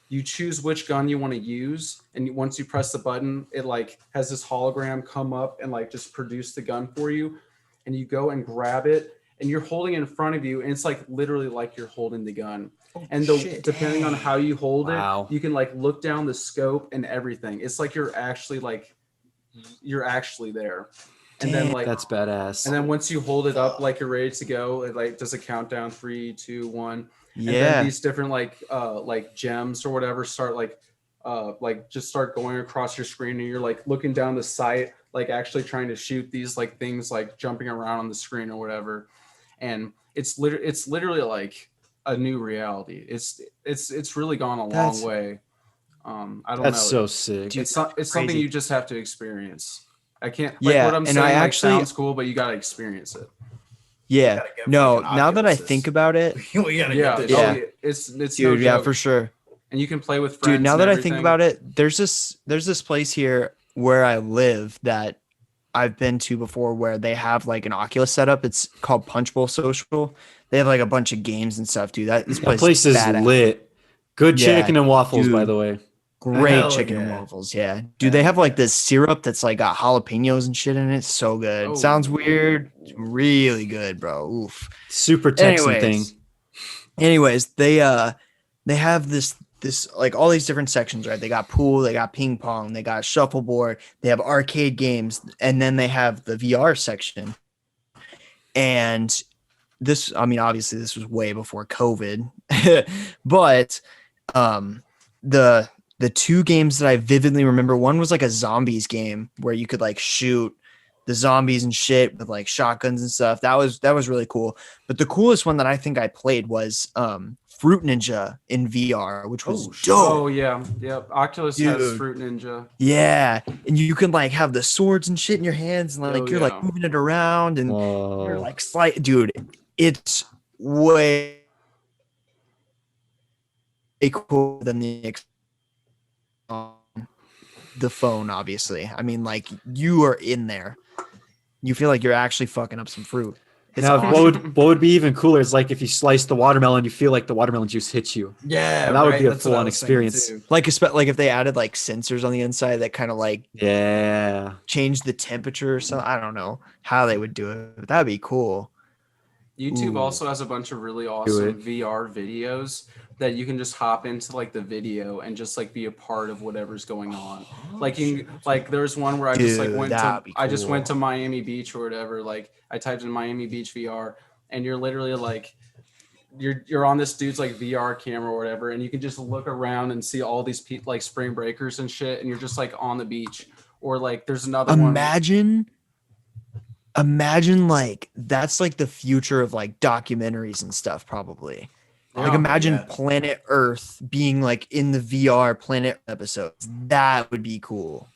you choose which gun you want to use, and once you press the button, it like has this hologram come up and like just produce the gun for you, and you go and grab it, and you're holding it in front of you, and it's like literally like you're holding the gun. And depending on how you hold it, you can like look down the scope and everything. It's like you're actually there. And then like that's badass. And then once you hold it up like you're ready to go, it like does a countdown 3, 2, 1. And then these different like gems or whatever start just start going across your screen, and you're like looking down the sight, like actually trying to shoot these like things like jumping around on the screen or whatever. And it's literally like a new reality. It's really gone a long way. I don't know. That's so sick. Dude, it's something you just have to experience. I can't. Like, what I'm saying sounds cool, but you gotta experience it. Yeah. No. Now that I think about it, we gotta get this. It's dude. No yeah, joke. for sure. And you can play with friends. Dude, now that I think about it, there's this place here where I live that I've been to before, where they have like an Oculus setup. It's called Punch Bowl Social. They have like a bunch of games and stuff, dude. This place is badass. Lit. Good chicken and waffles, dude, by the way. Great Hell chicken and yeah. waffles. Yeah. Dude, they have like this syrup that's like got jalapenos and shit in it. So good. Oh. Sounds weird. Really good, bro. Oof. Super Texan thing. Anyways, they have this like all these different sections, right? They got pool, they got ping pong, they got shuffleboard, they have arcade games, and then they have the VR section. And this, I mean, obviously this was way before COVID, but the two games that I vividly remember, one was like a zombies game where you could like shoot the zombies and shit with like shotguns and stuff. That was really cool. But the coolest one that I think I played was Fruit Ninja in VR, which was dope. Oh yeah, yep. Oculus has Dude. Fruit Ninja. Yeah, and you can like have the swords and shit in your hands, and like Oh, you're yeah. like moving it around, and you're Oh, like dude, it's way cooler than the phone. Obviously, I mean, like you are in there, you feel like you're actually fucking up some fruit. It's now, awesome. what would be even cooler is like if you slice the watermelon, you feel like the watermelon juice hits you. Yeah, And that would be a that's what I full-on was thinking experience. too. Like if they added like sensors on the inside that kind of like Yeah. change the temperature or something. I don't know how they would do it, but that'd be cool. YouTube Ooh. also has a bunch of really awesome VR videos that you can just hop into like the video and just like be a part of whatever's going on. Like like there's one where I just like Dude, went to that'd be I just went cool. to Miami Beach or whatever. Like I typed in Miami Beach VR and you're literally like you're on this dude's like VR camera or whatever, and you can just look around and see all these like spring breakers and shit, and you're just like on the beach. Or like there's another one. Imagine like that's like the future of like documentaries and stuff, probably. Like Yeah, imagine yeah. Planet Earth being like in the VR Planet episodes. That would be cool.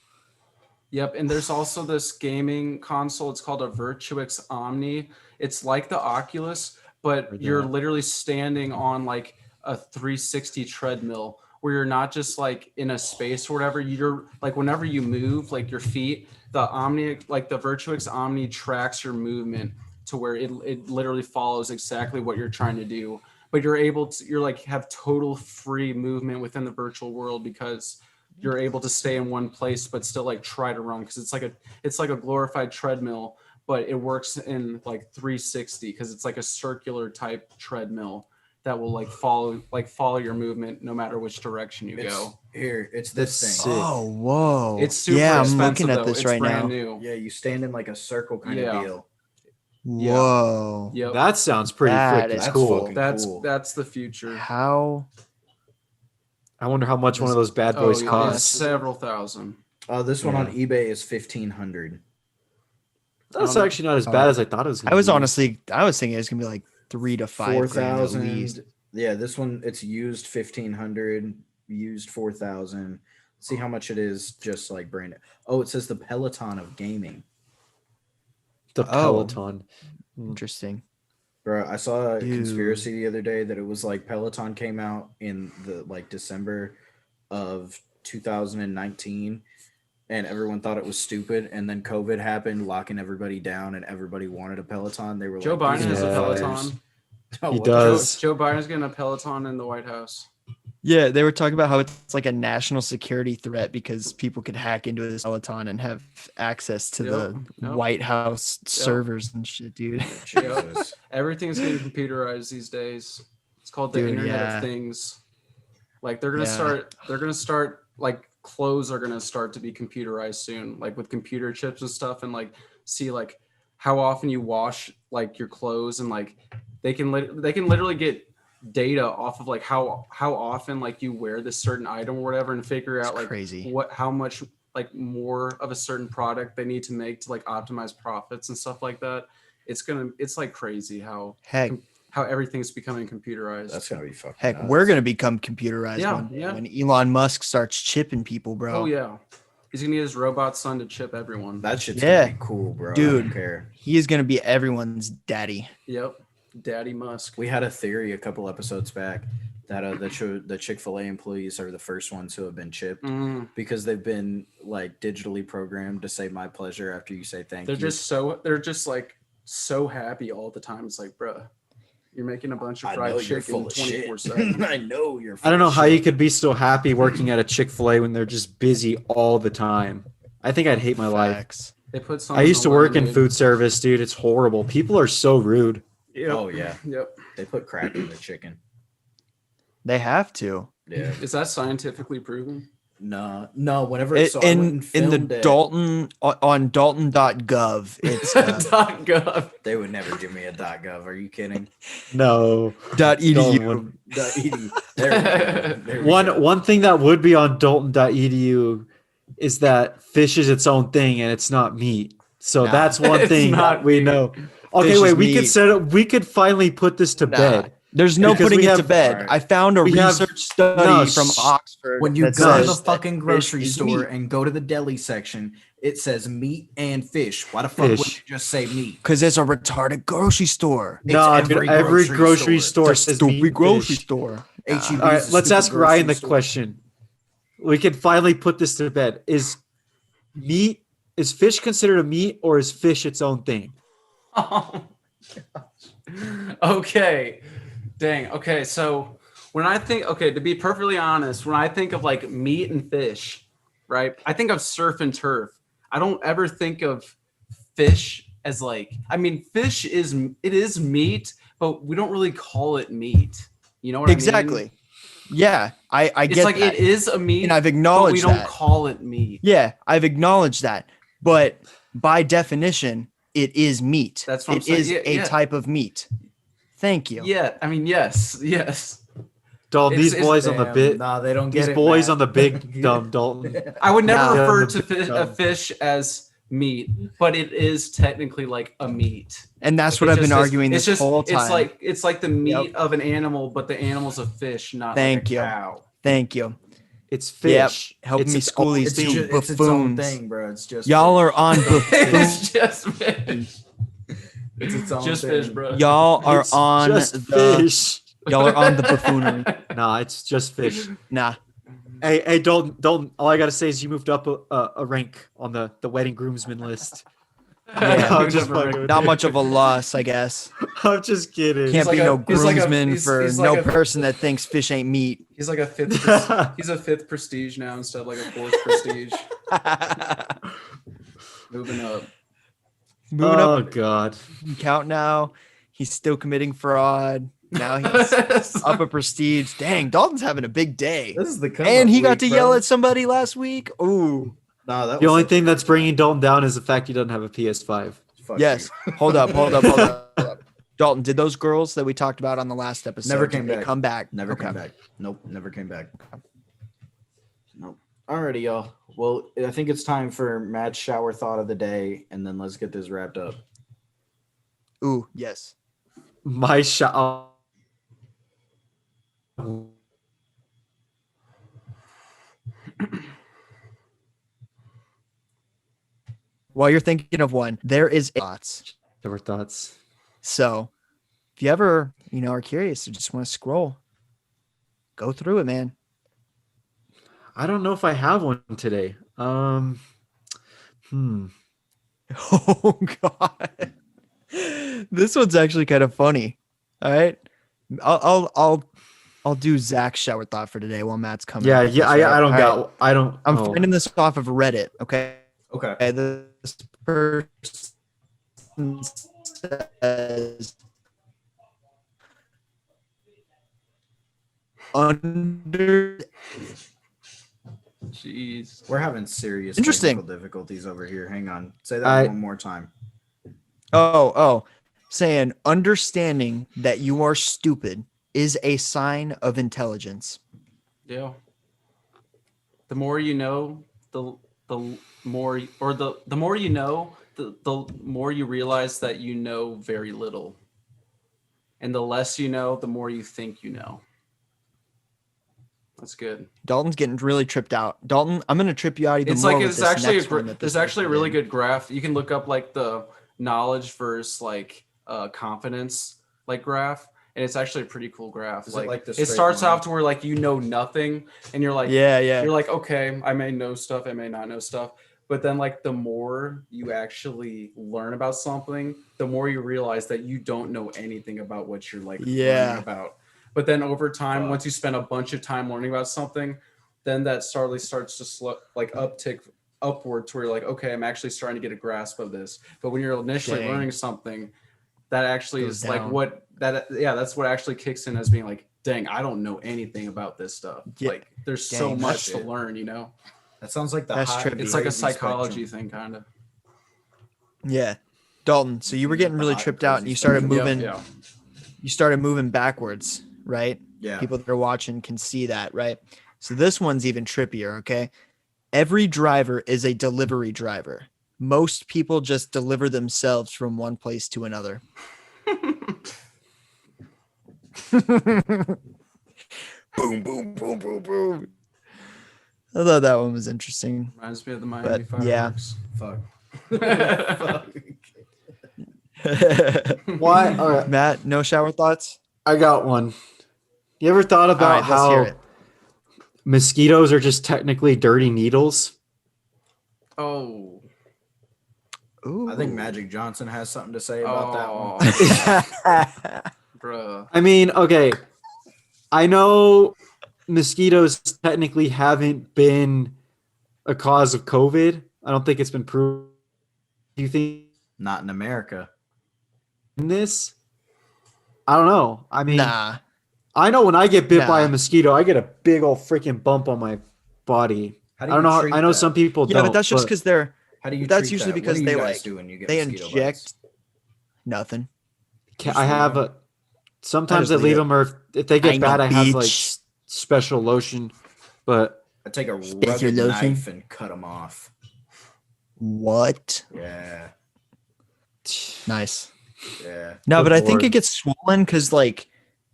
Yep, and there's also this gaming console. It's called a Virtuix Omni. It's like the Oculus, but you're literally standing on like a 360 treadmill where you're not just like in a space or whatever. You're like whenever you move, like your feet, the Omni, like the Virtuix Omni tracks your movement to where it literally follows exactly what you're trying to do. But you're like have total free movement within the virtual world because you're able to stay in one place but still like try to run because it's like a glorified treadmill, but it works in like 360 because it's like a circular type treadmill that will like follow your movement no matter which direction you go. It's That's this sick. thing. Oh, whoa. It's super yeah, I'm expensive, looking at though. this It's right brand now. new. Yeah, you stand in like a circle kind Yeah. of deal. Whoa. Yep. That sounds pretty That freaking is cool. fucking cool. That's the future. How I wonder how much one of those bad boys yeah, costs. it's several thousand. This one on Yeah. eBay is $1,500. That's actually not as bad as I thought it was. I was honestly I was thinking it's gonna be like 3 to 5 grand at 4,000. least. Yeah, this one it's used 1,500, used 4,000. See how much it is, just like brand new. Oh, it says the Peloton of gaming. the Oh. Peloton. Interesting. Bro, I saw a Dude. conspiracy the other day that it was like Peloton came out in the like December of 2019 and everyone thought it was stupid, and then COVID happened, locking everybody down, and everybody wanted a Peloton. They were Joe like, Biden "These has a Yeah. Peloton. Oh, He what the- does. Joe Biden's getting a Peloton in the White House. Yeah, they were talking about how it's like a national security threat because people could hack into his Peloton and have access to the Yep. White House servers and shit, dude. Jesus. Everything's getting computerized these days. It's called the Dude, Internet yeah. of Things. Like they're gonna Yeah. start like clothes are gonna start to be computerized soon, like with computer chips and stuff, and like see like how often you wash like your clothes, and like they can literally get data off of like how often like you wear this certain item or whatever, and figure out It's like crazy. how much like more of a certain product they need to make to like optimize profits and stuff like that. It's like crazy how everything's becoming computerized. That's gonna be fucking Heck, nuts. we're gonna become computerized Yeah, one day yeah. when Elon Musk starts chipping people, bro. Oh yeah, he's gonna get his robot son to chip everyone. That shit's Yeah. gonna be cool, bro. I Dude. don't care. He is gonna be everyone's daddy. Yep, Daddy Musk. We had a theory a couple episodes back that the Chick-fil-A employees are the first ones who have been chipped because they've been like digitally programmed to say my pleasure after you say thank They're you. just like so happy all the time. It's like, bruh, You're making a bunch of I fried know you're chicken full of shit. 24/7. I know you're. I don't full know of how shit. you could be so happy working at a Chick-fil-A when they're just busy all the time. I think I'd hate my life. Facts. They put some. I used to work in food service, dude. It's horrible. People are so rude. Yep. Oh yeah, Yep. they put crack in the chicken. They have to. Yeah. Is that scientifically proven? No. Whenever It, so I went and in the filmed it, Dalton on Dalton.gov, it's .gov. they would never give me a .gov. Are you kidding? No. .edu. .edu. There we go. There we go. One thing that would be on Dalton.edu is that fish is its own thing and it's not meat. So Nah. that's one It's thing not that we meat. know. Fish Okay, is wait, we could meat. set up. We could finally put this to Nah. bed. There's no Because putting we it to have- bed. Alright. I found a We have- research study No, from sh- Oxford. When you that go to the says fucking that grocery fish is store meat. and go to the deli section, it says meat and fish. Why the fuck would Fish. you just say meat? Because it's a retarded grocery store. It's No, every dude, every grocery grocery store It's a says meat stupid and grocery fish. store. H-E-B All right, is a let's stupid ask grocery Ryan the store. question. We can finally put this to bed. Is fish considered a meat or is fish its own thing? Oh my gosh. Okay. Dang. Okay. So when I think, to be perfectly honest, when I think of like meat and fish, right? I think of surf and turf. I don't ever think of fish as like, I mean, fish is meat, but we don't really call it meat. You know what I mean? Exactly. Yeah, I It's get like that. it is a meat, and I've but we acknowledged don't that. call it meat. Yeah, I've acknowledged that. But by definition, it is meat. That's what I'm It saying. is Yeah, a yeah. type of meat. Thank you. Yeah. I mean, yes. Dalton, It's- these boys on the Damn, bit. Nah, they don't get These it. boys Matt. on the big dumb Dalton. I would never Nah. refer Yeah, to the- a fish as meat, but it is technically like a meat. And that's Like, what it I've been just is- arguing it's this just, whole time. It's like the meat of an animal, but the animal's a fish, not Thank like a you. cow. Thank you. It's Yep, fish. helping It's me its school own these It's, thing. two its own buffoons. thing, bro. It's just Y'all fish. are on buffoons. It's just fish. It's its own Just thing. fish, bro. Y'all are It's on just the fish. y'all are on the buffoonery. Nah, it's just fish. Nah. Hey, Dalton. All I gotta say is you moved up a rank on the wedding groomsman list. Yeah, I'm just fucking with Not you. much of a loss, I guess. I'm just kidding. Can't like be a- no he's like a- groomsman he's- for he's no like a- person that thinks fish ain't meat. He's like a fifth prestige now instead of like a fourth prestige. Moving up. Moving Oh up God. count now. He's still committing fraud. Now he's up a prestige. Dang, Dalton's having a big day. This is the And he got to yell at somebody last week. Ooh. No, that The was only such thing a that's good bringing Dalton down is the fact he doesn't have a PS5. Fuck Yes. you. Hold up. Dalton, did those girls that we talked about on the last episode Never did came they back. come back? Never Okay. came back. Nope, never came back. Nope. Alrighty, y'all. Well, I think it's time for Matt's shower thought of the day, and then let's get this wrapped up. Ooh, yes. My shot. While you're thinking of one, there is thoughts. Never thoughts. So if you ever, are curious or just want to scroll, go through it, man. I don't know if I have one today. Oh God. This one's actually kind of funny. All right. I'll do Zach's shower thought for today while Matt's coming. Yeah, up with yeah. this, I right? don't All got. right. I don't. I'm oh. finding this off of Reddit. Okay. Okay. This person says under Jeez. We're having serious Interesting. technical difficulties over here. Hang on. Say that one more time. saying understanding that you are stupid is a sign of intelligence. Yeah. The more you know, the more the more you know, the more you realize that you know very little. And the less you know, the more you think you know. That's good. Dalton's getting really tripped out. Dalton, I'm gonna trip you out even It's more. like with it's this actually next one that this there's actually a really person good graph. You can look up like the knowledge versus like confidence like graph, and it's actually a pretty cool graph. Is it like the it straight starts line? off to where like you know nothing, and you're like did. Yeah. you're like, okay, I may know stuff, I may not know stuff, But then like the more you actually learn about something, the more you realize that you don't know anything about what you're like learning about. But then over time, once you spend a bunch of time learning about something, then that slowly starts to uptick upward to where you're like, okay, I'm actually starting to get a grasp of this. But when you're initially learning something, that actually Goes is down. like what that that's what actually kicks in as being like, dang, I don't know anything about this stuff. Yeah. Like there's so Dang, much to shit. learn, you know? That sounds like the That's high, trippy. It's like a crazy psychology spectrum. thing, kind of. Yeah. Dalton, so you were getting really Hot, tripped out and crazy you started spectrum. moving Yeah. you started moving backwards, right? Yeah. People that are watching can see that, right? So this one's even trippier, okay? Every driver is a delivery driver. Most people just deliver themselves from one place to another. Boom, boom, boom, boom, boom. I thought that one was interesting. Reminds me of the Miami But, yeah. fireworks. Fuck. Why? All right, Matt, no shower thoughts? I got one. You ever thought about All right, let's hear how it. mosquitoes are just technically dirty needles? Oh. Ooh. I think Magic Johnson has something to say about that one. Bruh. I mean, okay, I know mosquitoes technically haven't been a cause of COVID. I don't think it's been proven. Do you think Not in America. in this? I don't know. I mean, Nah. I know when I get bit by a Nah. mosquito, I get a big old freaking bump on my body. How I do don't you know. treat I know that? some people Yeah, don't. but that's just because they're How do you that's treat usually that? because what do they, you guys like, do when you get they mosquito inject bites? nothing. I have a. Sometimes I I just leave leave it. them, or if they get I bad, know, I have like bitch. special lotion. But I take a Special rugged lotion? knife and cut them off. What? Yeah. Nice. Yeah. No, Good but I think Lord. it gets swollen because like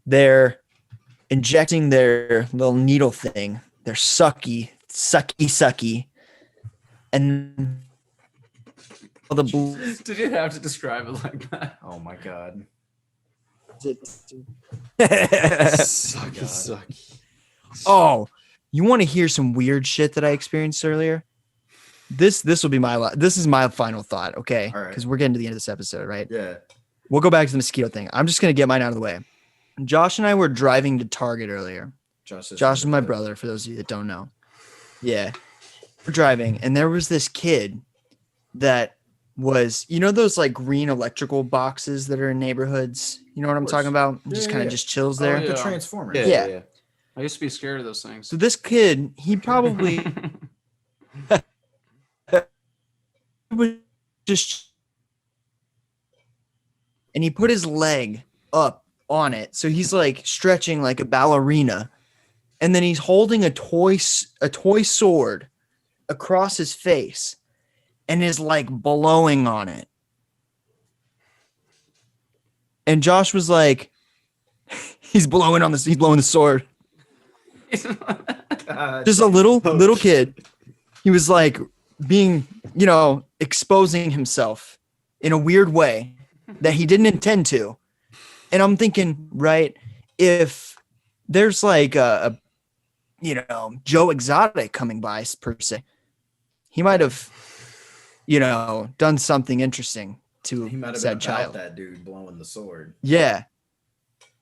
they're injecting their little needle thing. They're sucky, and all the blood. Did you have to describe it like that? Oh my god. sucky, sucky. Oh, you want to hear some weird shit that I experienced earlier? This will be this is my final thought, okay? All right. Because we're getting to the end of this episode, right? Yeah. We'll go back to the mosquito thing. I'm just gonna get mine out of the way. Josh and I were driving to Target earlier. Josh is my brother, for those of you that don't know. Yeah. We're driving, and there was this kid that was, you know, those like green electrical boxes that are in neighborhoods? You know what I'm course. talking about? Just Yeah, kind of yeah. just chills Oh, there. yeah. The Transformers. Yeah. I used to be scared of those things. So this kid, he probably was just, and he put his leg up on it. So he's like stretching like a ballerina. And then he's holding a toy sword across his face and is like blowing on it. And Josh was like, he's blowing the sword. Just a little kid. He was like being, you know, exposing himself in a weird way that he didn't intend to. And I'm thinking, right, if there's like a you know, Joe Exotic coming by per se, he might have, you know, done something interesting to He might have been said about child. that dude blowing the sword. Yeah.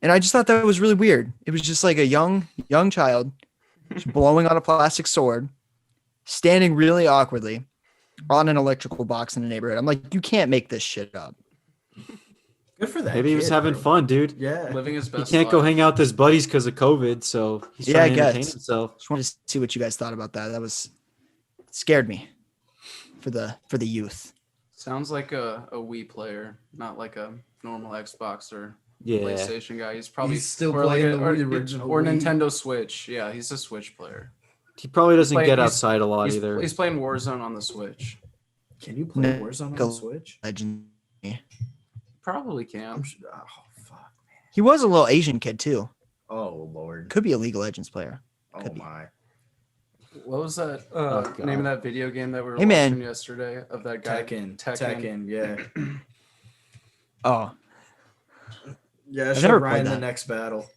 And I just thought that was really weird. It was just like a young child just blowing on a plastic sword, standing really awkwardly on an electrical box in the neighborhood. I'm like, you can't make this shit up. Good for that. Maybe he was kid, having bro. fun, dude. Yeah. Living his He best can't go life. hang out with his buddies because of COVID, so he's Yeah, trying to I entertain guess. himself. Just wanted to see what you guys thought about that. That was scared me for the youth. Sounds like a Wii player, not like a normal Xbox or Yeah. PlayStation guy. He's probably He's still or like playing the or, Wii original or Wii. Nintendo Switch. Yeah, he's a Switch player. He probably doesn't playing- get he's- outside a lot either. He's playing Warzone on the Switch. Can you play No, Warzone on go- the Switch? Legend. Probably can. I'm sure, oh fuck. He was a little Asian kid too. Oh lord. Could be a League of Legends player. Oh could be. my. What was that Oh, God. name of that video game that we were Hey, man. watching yesterday of that guy? Tekken. Yeah. Oh, Yeah. I've Show never Ryan played the that. next battle.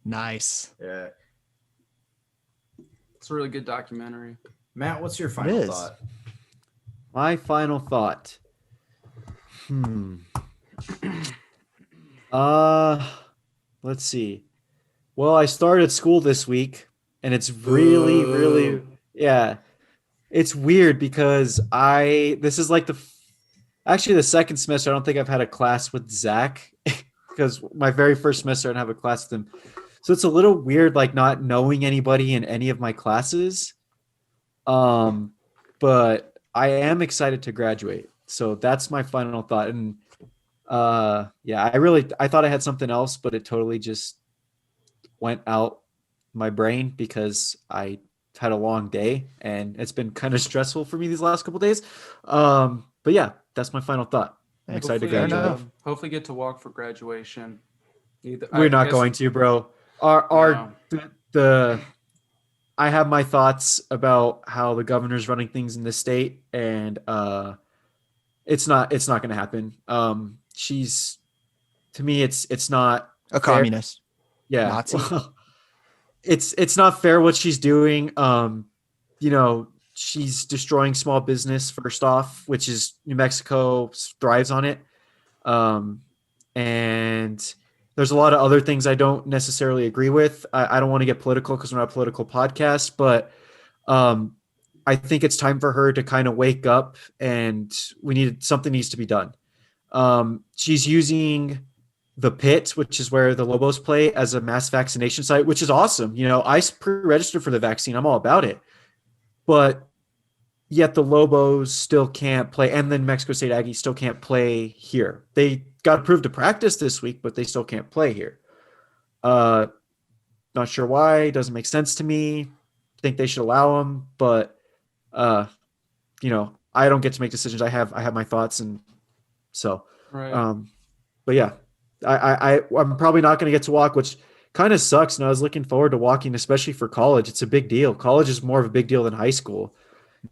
nice. Yeah. It's a really good documentary. Matt, what's your final is. thought? My final thought. Let's see. Well, I started school this week, and it's really, yeah. It's weird because this is like actually the second semester. I don't think I've had a class with Zach because my very first semester I didn't have a class with him. So it's a little weird, like not knowing anybody in any of my classes. But I am excited to graduate. So that's my final thought. And yeah, I thought I had something else, but it totally just went out my brain because I had a long day and it's been kind of stressful for me these last couple days. But yeah, that's my final thought. I'm excited to Hopefully, graduate. hopefully get to walk for graduation. We're not going to, bro. I have my thoughts about how the governor's running things in the state, and it's not going to happen. She's, to me, it's not A fair. communist. Yeah, Nazi. well, it's not fair what she's doing. You know, she's destroying small business first off, which is New Mexico thrives on it. And there's a lot of other things I don't necessarily agree with. I don't want to get political because we're not a political podcast, but I think it's time for her to kind of wake up, and something needs to be done. She's using the Pit, which is where the Lobos play, as a mass vaccination site, which is awesome. You know, I pre-registered for the vaccine. I'm all about it. But yet the Lobos still can't play, and then Mexico State Aggies still can't play here. They got approved to practice this week, but they still can't play here. Not sure why. Doesn't make sense to me. Think they should allow them, but you know, I don't get to make decisions. I have my thoughts, and so Right. but yeah, I'm probably not going to get to walk, which kind of sucks. And I was looking forward to walking, especially for college. It's a big deal. College is more of a big deal than high school,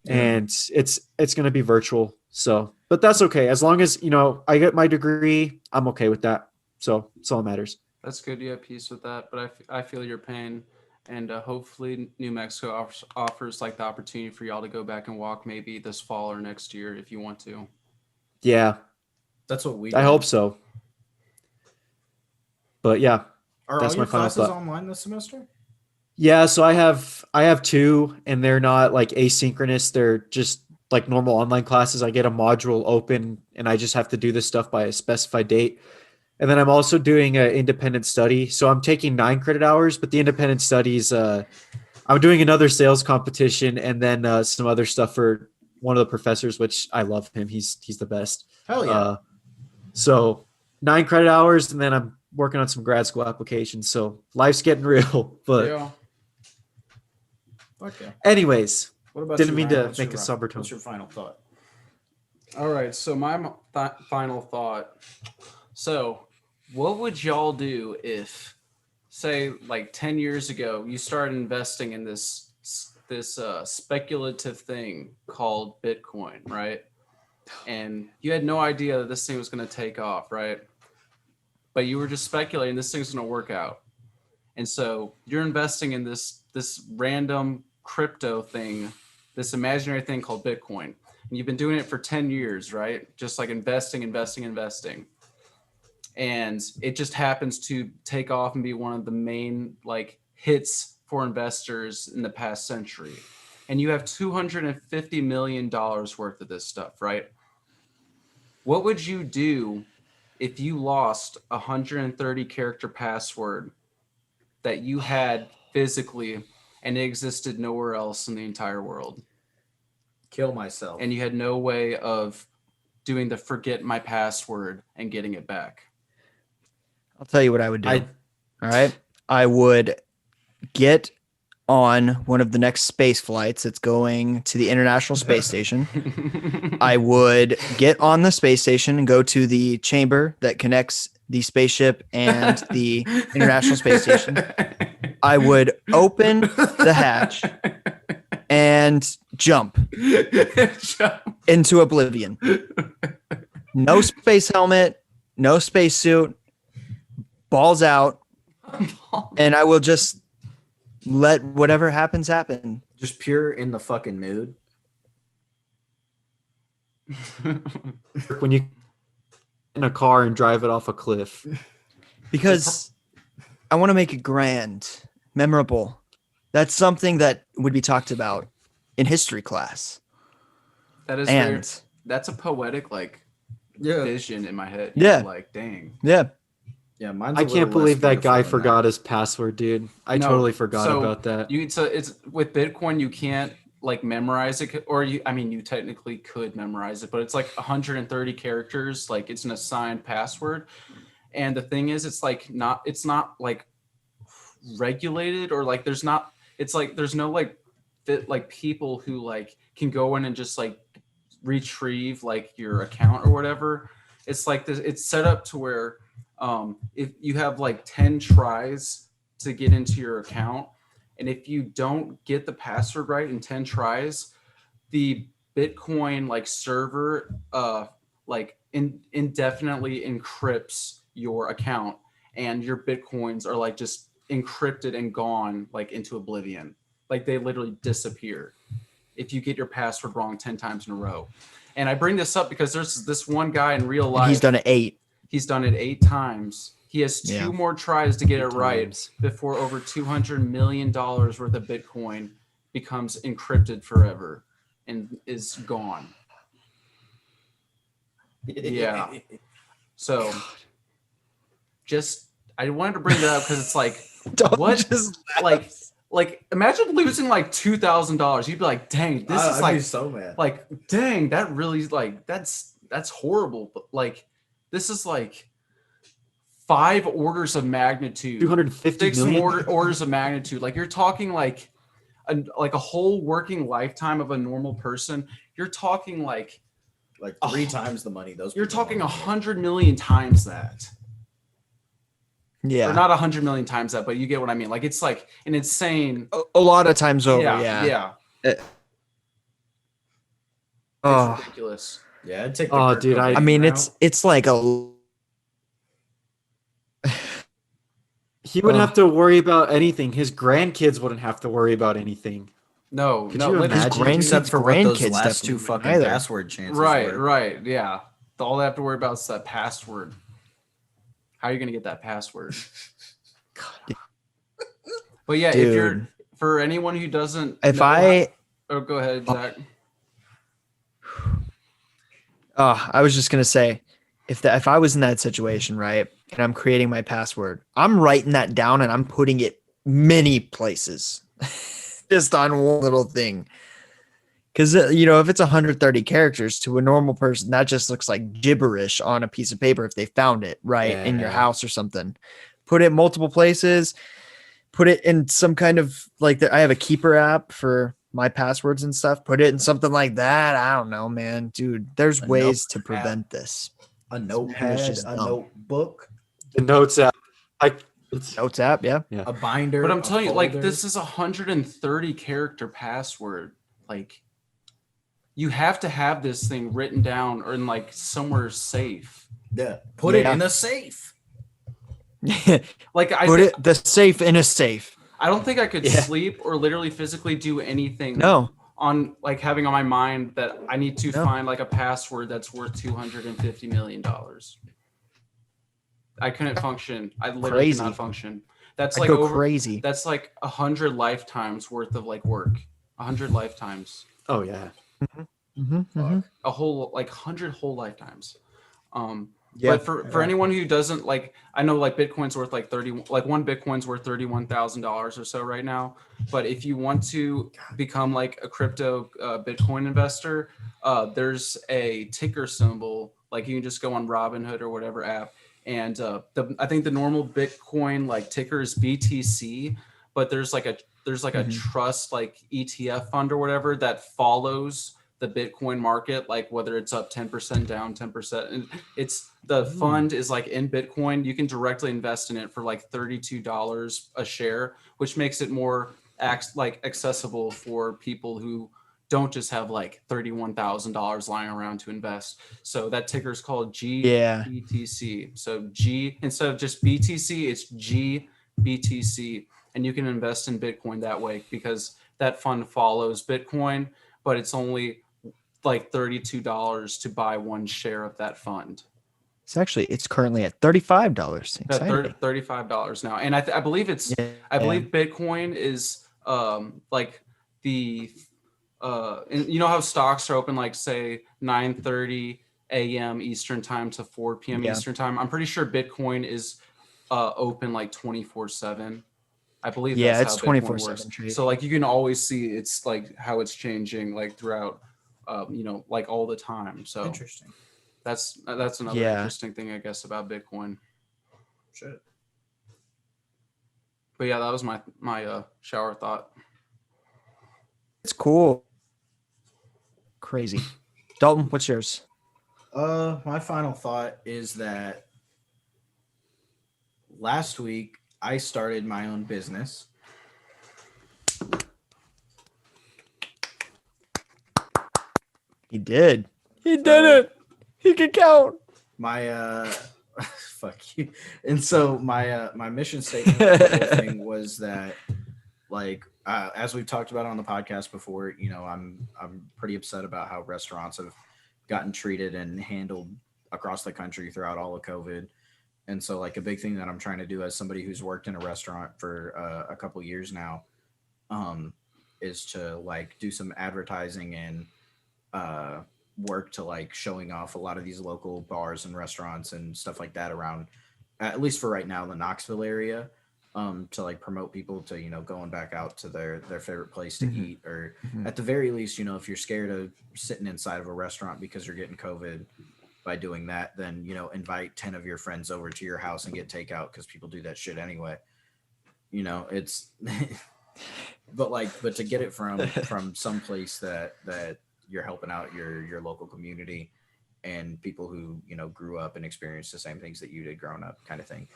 and it's going to be virtual. So, but that's okay. As long as, you know, I get my degree, I'm okay with that. So it's all that matters. That's good. You have peace with that, but I feel your pain, and hopefully New Mexico offers like the opportunity for y'all to go back and walk maybe this fall or next year if you want to. Yeah, That's what we. I hope so. But yeah, Are that's all my your final classes thought. online this semester? Yeah, so I have two, and they're not like asynchronous. They're just like normal online classes. I get a module open, and I just have to do this stuff by a specified date. And then I'm also doing an independent study. So I'm taking 9 credit hours, but the independent studies, I'm doing another sales competition, and then some other stuff for one of the professors, which I love him. He's the best. Hell yeah. So 9 credit hours, and then I'm working on some grad school applications. So life's getting real. But Yeah. Okay. anyways, What about didn't you, mean Ryan? to What's make your- a somber tone. What's your final thought? All right. So my final thought. So, what would y'all do if, say, like 10 years ago, you started investing in this speculative thing called Bitcoin, right? And you had no idea that this thing was going to take off, right? But you were just speculating this thing's going to work out. And so you're investing in this random crypto thing, this imaginary thing called Bitcoin. And you've been doing it for 10 years, right? Just like investing. And it just happens to take off and be one of the main like hits for investors in the past century. And you have $250 million worth of this stuff, right? What would you do if you lost a 130 character password that you had physically and it existed nowhere else in the entire world? Kill myself. And you had no way of doing the forget my password and getting it back? I'll tell you what I would do. I- All right. I would get on one of the next space flights that's going to the International Space Station. I would get on the space station and go to the chamber that connects the spaceship and the International Space Station. I would open the hatch and jump into oblivion. No space helmet, no space suit, balls out, and I will just let whatever happens happen. Just pure in the fucking mood. when you in a car and drive it off a cliff. Because I want to make it grand, memorable. That's something that would be talked about in history class. That is And that's a poetic like Yeah. vision in my head. Yeah. Like, dang. yeah, Yeah, mine's I can't believe that guy forgot his password, dude. I No, totally forgot so about that. It's with Bitcoin, you can't like memorize it, or you technically could memorize it, but it's like 130 characters. Like it's an assigned password. And the thing is, it's not like regulated, or like there's no like people who like can go in and just like retrieve like your account or whatever. It's like this, it's set up to where if you have like 10 tries to get into your account, and if you don't get the password right in 10 tries, the Bitcoin like server like indefinitely encrypts your account, and your Bitcoins are like just encrypted and gone like into oblivion. Like they literally disappear if you get your password wrong 10 times in a row. And I bring this up because there's this one guy in real life. he's done it 8. He's done it 8 times. He has 2 Yeah. more tries to get it right Times. before over $200 million worth of Bitcoin becomes encrypted forever and is gone. Yeah. So just, I wanted to bring that up because it's like, Don't what? just Like imagine losing like $2,000. You'd be like, dang, this is I'd like be so mad. like, dang, that really like that's horrible. But like this is like 5 orders of magnitude, 250 6 million. orders of magnitude. Like you're talking like a whole working lifetime of a normal person. You're talking like 3 times the money. Those you're people talking want. 100 million times that. yeah, Or not 100 million times that, but you get what I mean. Like it's like an insane. a lot of times over. Yeah, yeah. Oh, It's ridiculous. Yeah, I'd take the Oh, Kurt dude, Cobain I mean, route. it's like a. He wouldn't have to worry about anything. His grandkids wouldn't have to worry about anything. No, Could no, you literally- imagine? grandkids- except for what those grandkids last 2 definitely fucking either. password chances Right, were. right, yeah. All they have to worry about is that password. How are you gonna get that password? But yeah, if you're Dude. for anyone who doesn't, If know I, oh, go ahead, Zach. I was just gonna say, if I was in that situation, right, and I'm creating my password, I'm writing that down and I'm putting it many places, just on one little thing. Because if it's 130 characters to a normal person, that just looks like gibberish on a piece of paper if they found it right in your Yeah. house or something. Put it multiple places. Put it in some kind of I have a keeper app for my passwords and stuff. Put it in something like that. I don't know, man, dude. There's A ways to note prevent this. A notepad, just a dumb. notebook, The notes app. It's Notes app, yeah. a binder. But I'm a telling you, like folder. this is 130 character password. Like you have to have this thing written down or in like somewhere safe. Yeah, put it Yeah. in a safe. Like Put the safe in a safe. I don't think I could Yeah. sleep or literally physically do anything No. on like having on my mind that I need to No. find like a password that's worth $250 million. I couldn't function. I literally Crazy. cannot function. That's I'd like go over. crazy. That's like 100 lifetimes worth of like work. 100 lifetimes. oh yeah. A whole like 100 whole lifetimes. Yeah. But for anyone who doesn't like, I know like Bitcoin's worth like one Bitcoin's worth $31,000 or so right now. But if you want to become like a crypto Bitcoin investor, there's a ticker symbol. Like you can just go on Robinhood or whatever app, and I think the normal Bitcoin like ticker is BTC, but there's like a trust like ETF fund or whatever that follows the Bitcoin market, like whether it's up 10%, down 10%, and it's the fund is like in Bitcoin. You can directly invest in it for like $32 a share, which makes it more accessible for people who don't just have like $31,000 lying around to invest. So that ticker is called GBTC. So G, instead of just BTC, it's GBTC, and you can invest in Bitcoin that way because that fund follows Bitcoin, but it's only like $32 to buy one share of that fund. It's currently at $35. At Exciting. $35 now, and I believe it's Yeah. I believe Bitcoin is like the and you know how stocks are open like say 9:30 a.m. Eastern time to 4 p.m. Yeah. Eastern time. I'm pretty sure Bitcoin is open like 24/7. I believe Yeah, that's it's how Bitcoin 24/7 works. trading. So like you can always see it's like how it's changing like throughout like all the time. So Interesting. that's another Yeah. interesting thing I guess about Bitcoin. Shit. But yeah, that was my shower thought. It's cool. Crazy. Dalton, what's yours? My final thought is that last week I started my own business. He did. He did it. He can count. My fuck you. And so my mission statement for the whole thing was that like as we've talked about on the podcast before, you know, I'm pretty upset about how restaurants have gotten treated and handled across the country throughout all of COVID. And so like a big thing that I'm trying to do as somebody who's worked in a restaurant for a couple years now is to like do some advertising and work to like showing off a lot of these local bars and restaurants and stuff like that around, at least for right now, the Knoxville area, to like promote people to, you know, going back out to their favorite place to eat, or at the very least, you know, if you're scared of sitting inside of a restaurant because you're getting COVID by doing that, then, you know, invite 10 of your friends over to your house and get takeout, because people do that shit anyway. You know, it's but to get it from some place that you're helping out your local community and people who, you know, grew up and experienced the same things that you did growing up, kind of thing.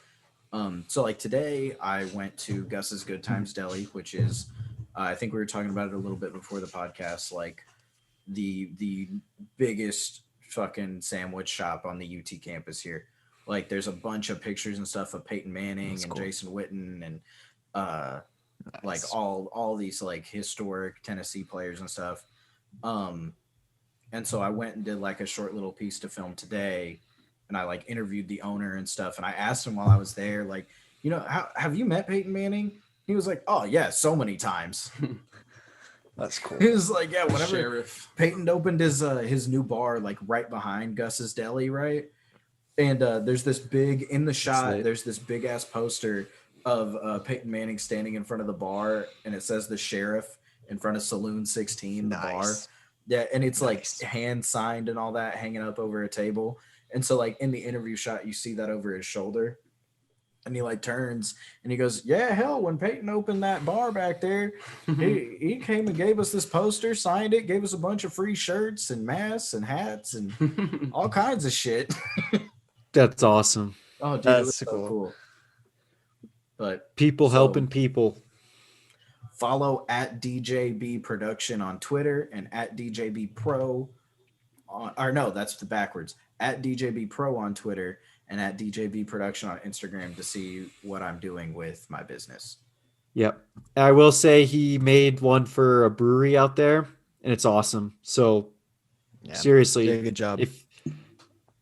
So like today I went to Gus's Good Times Deli, which is I think we were talking about it a little bit before the podcast, like the biggest fucking sandwich shop on the UT campus here. Like there's a bunch of pictures and stuff of Peyton Manning and cool. Jason Witten and nice. Like all these like historic Tennessee players and stuff. And so I went and did like a short little piece to film today, and I like interviewed the owner and stuff. And I asked him while I was there, like, you know, have you met Peyton Manning? He was like, oh yeah, so many times. That's cool. He was like, yeah, whenever Sheriff. Peyton opened his new bar, like right behind Gus's Deli, right? And there's this big in the shot. There's this big ass poster of Peyton Manning standing in front of the bar, and it says the Sheriff in front of Saloon 16, the bar. Yeah, and it's like hand signed and all that hanging up over a table. And so like in the interview shot, you see that over his shoulder. And he like turns and he goes, yeah, hell, when Peyton opened that bar back there, he came and gave us this poster, signed it, gave us a bunch of free shirts and masks and hats and all kinds of shit. That's awesome. Oh, dude, That's it was so cool. But people helping people. Follow at DJB Production on Twitter and at DJB Pro on, or no, that's the backwards. At DJB Pro on Twitter and at DJB Production on Instagram to see what I'm doing with my business. Yep. I will say he made one for a brewery out there, and it's awesome. So seriously, good job.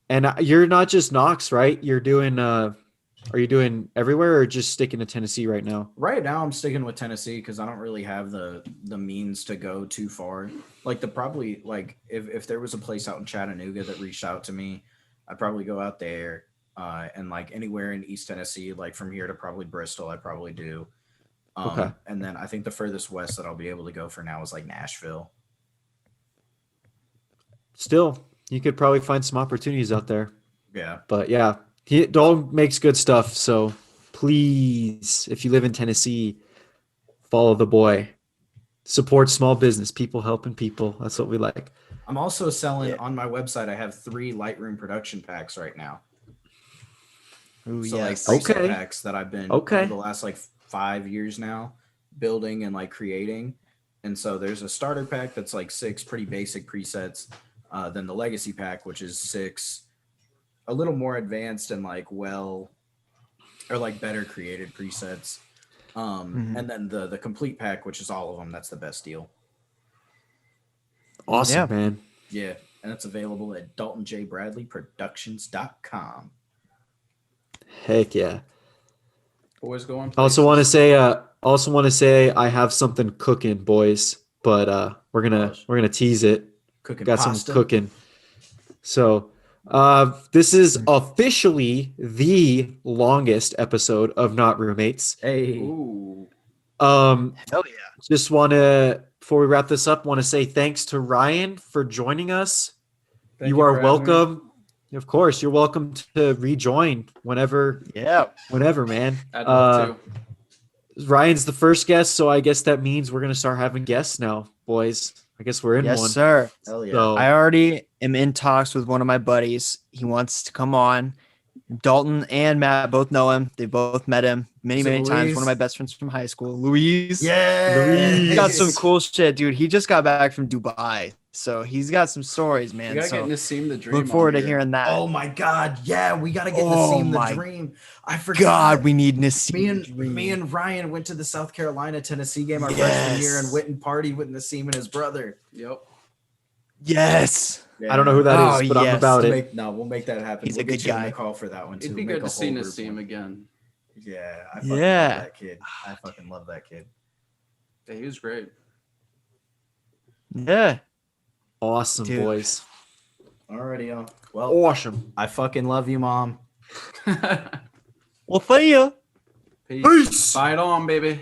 And you're not just Knox, right? You're doing are you doing everywhere or just sticking to Tennessee right now? Right now I'm sticking with Tennessee because I don't really have the means to go too far. Like if there was a place out in Chattanooga that reached out to me, I'd probably go out there. And like anywhere in East Tennessee, like from here to probably Bristol, I probably do. Okay. And then I think the furthest west that I'll be able to go for now is like Nashville. Still, you could probably find some opportunities out there. Yeah. But yeah, Dalton makes good stuff. So please, if you live in Tennessee, follow the boy. Support small business, people helping people. That's what we like. I'm also selling on my website. I have 3 Lightroom production packs right now. Ooh, So yes. like preset packs that I've been Okay. for the last like 5 years now building and like creating. And so there's a starter pack that's like 6 pretty basic presets. Then the legacy pack, which is 6 a little more advanced and like better created presets. And then the complete pack, which is all of them. That's the best deal. Awesome, Yeah. man. Yeah, and it's available at DaltonJBradleyProductions.com. Heck yeah. Boys going. I also want to say I have something cooking, boys, but we're gonna tease it. Cooking Got pasta. some cooking. So this is officially the longest episode of Not Roommates. Hey, Ooh. Hell yeah. Just want to, before we wrap this up, want to say thanks to Ryan for joining us. Thank You you are for having me. welcome. Of course, you're welcome to rejoin whenever, Yeah. man. I'd love to. Ryan's the first guest, so I guess that means we're gonna start having guests now, boys. I guess we're in Yes, one. sir. hell yeah. So I already am in talks with one of my buddies. He wants to come on. Dalton and Matt both know him. They both met him many, Is it many times. Luis? One of my best friends from high school, Louise. Yeah, He got some cool shit, dude. He just got back from Dubai, so he's got some stories, We man. gotta So get Nassim the Dream. look forward on to here. hearing that. Oh my god, yeah, we gotta get Oh Nassim the my Dream. I forgot. God, we need Nassim. me the Dream. and Ryan went to the South Carolina Tennessee game our freshman year and went and partied with Nassim and his brother. Yep. Yes. I don't know who that is, Oh, but I'm yes. about We'll it. we'll make that happen. He's We'll a good get you on guy. the call for that one too. It'd be Make good a to see whole group Nassim one. again. Yeah, I fucking Yeah. love that kid. I fucking love that kid. Yeah, he was great. Yeah. Awesome, Dude. boys. Alrighty, y'all. Well, Awesome. I fucking love you, Mom. Well, for you. Peace. Peace. Fight on, baby.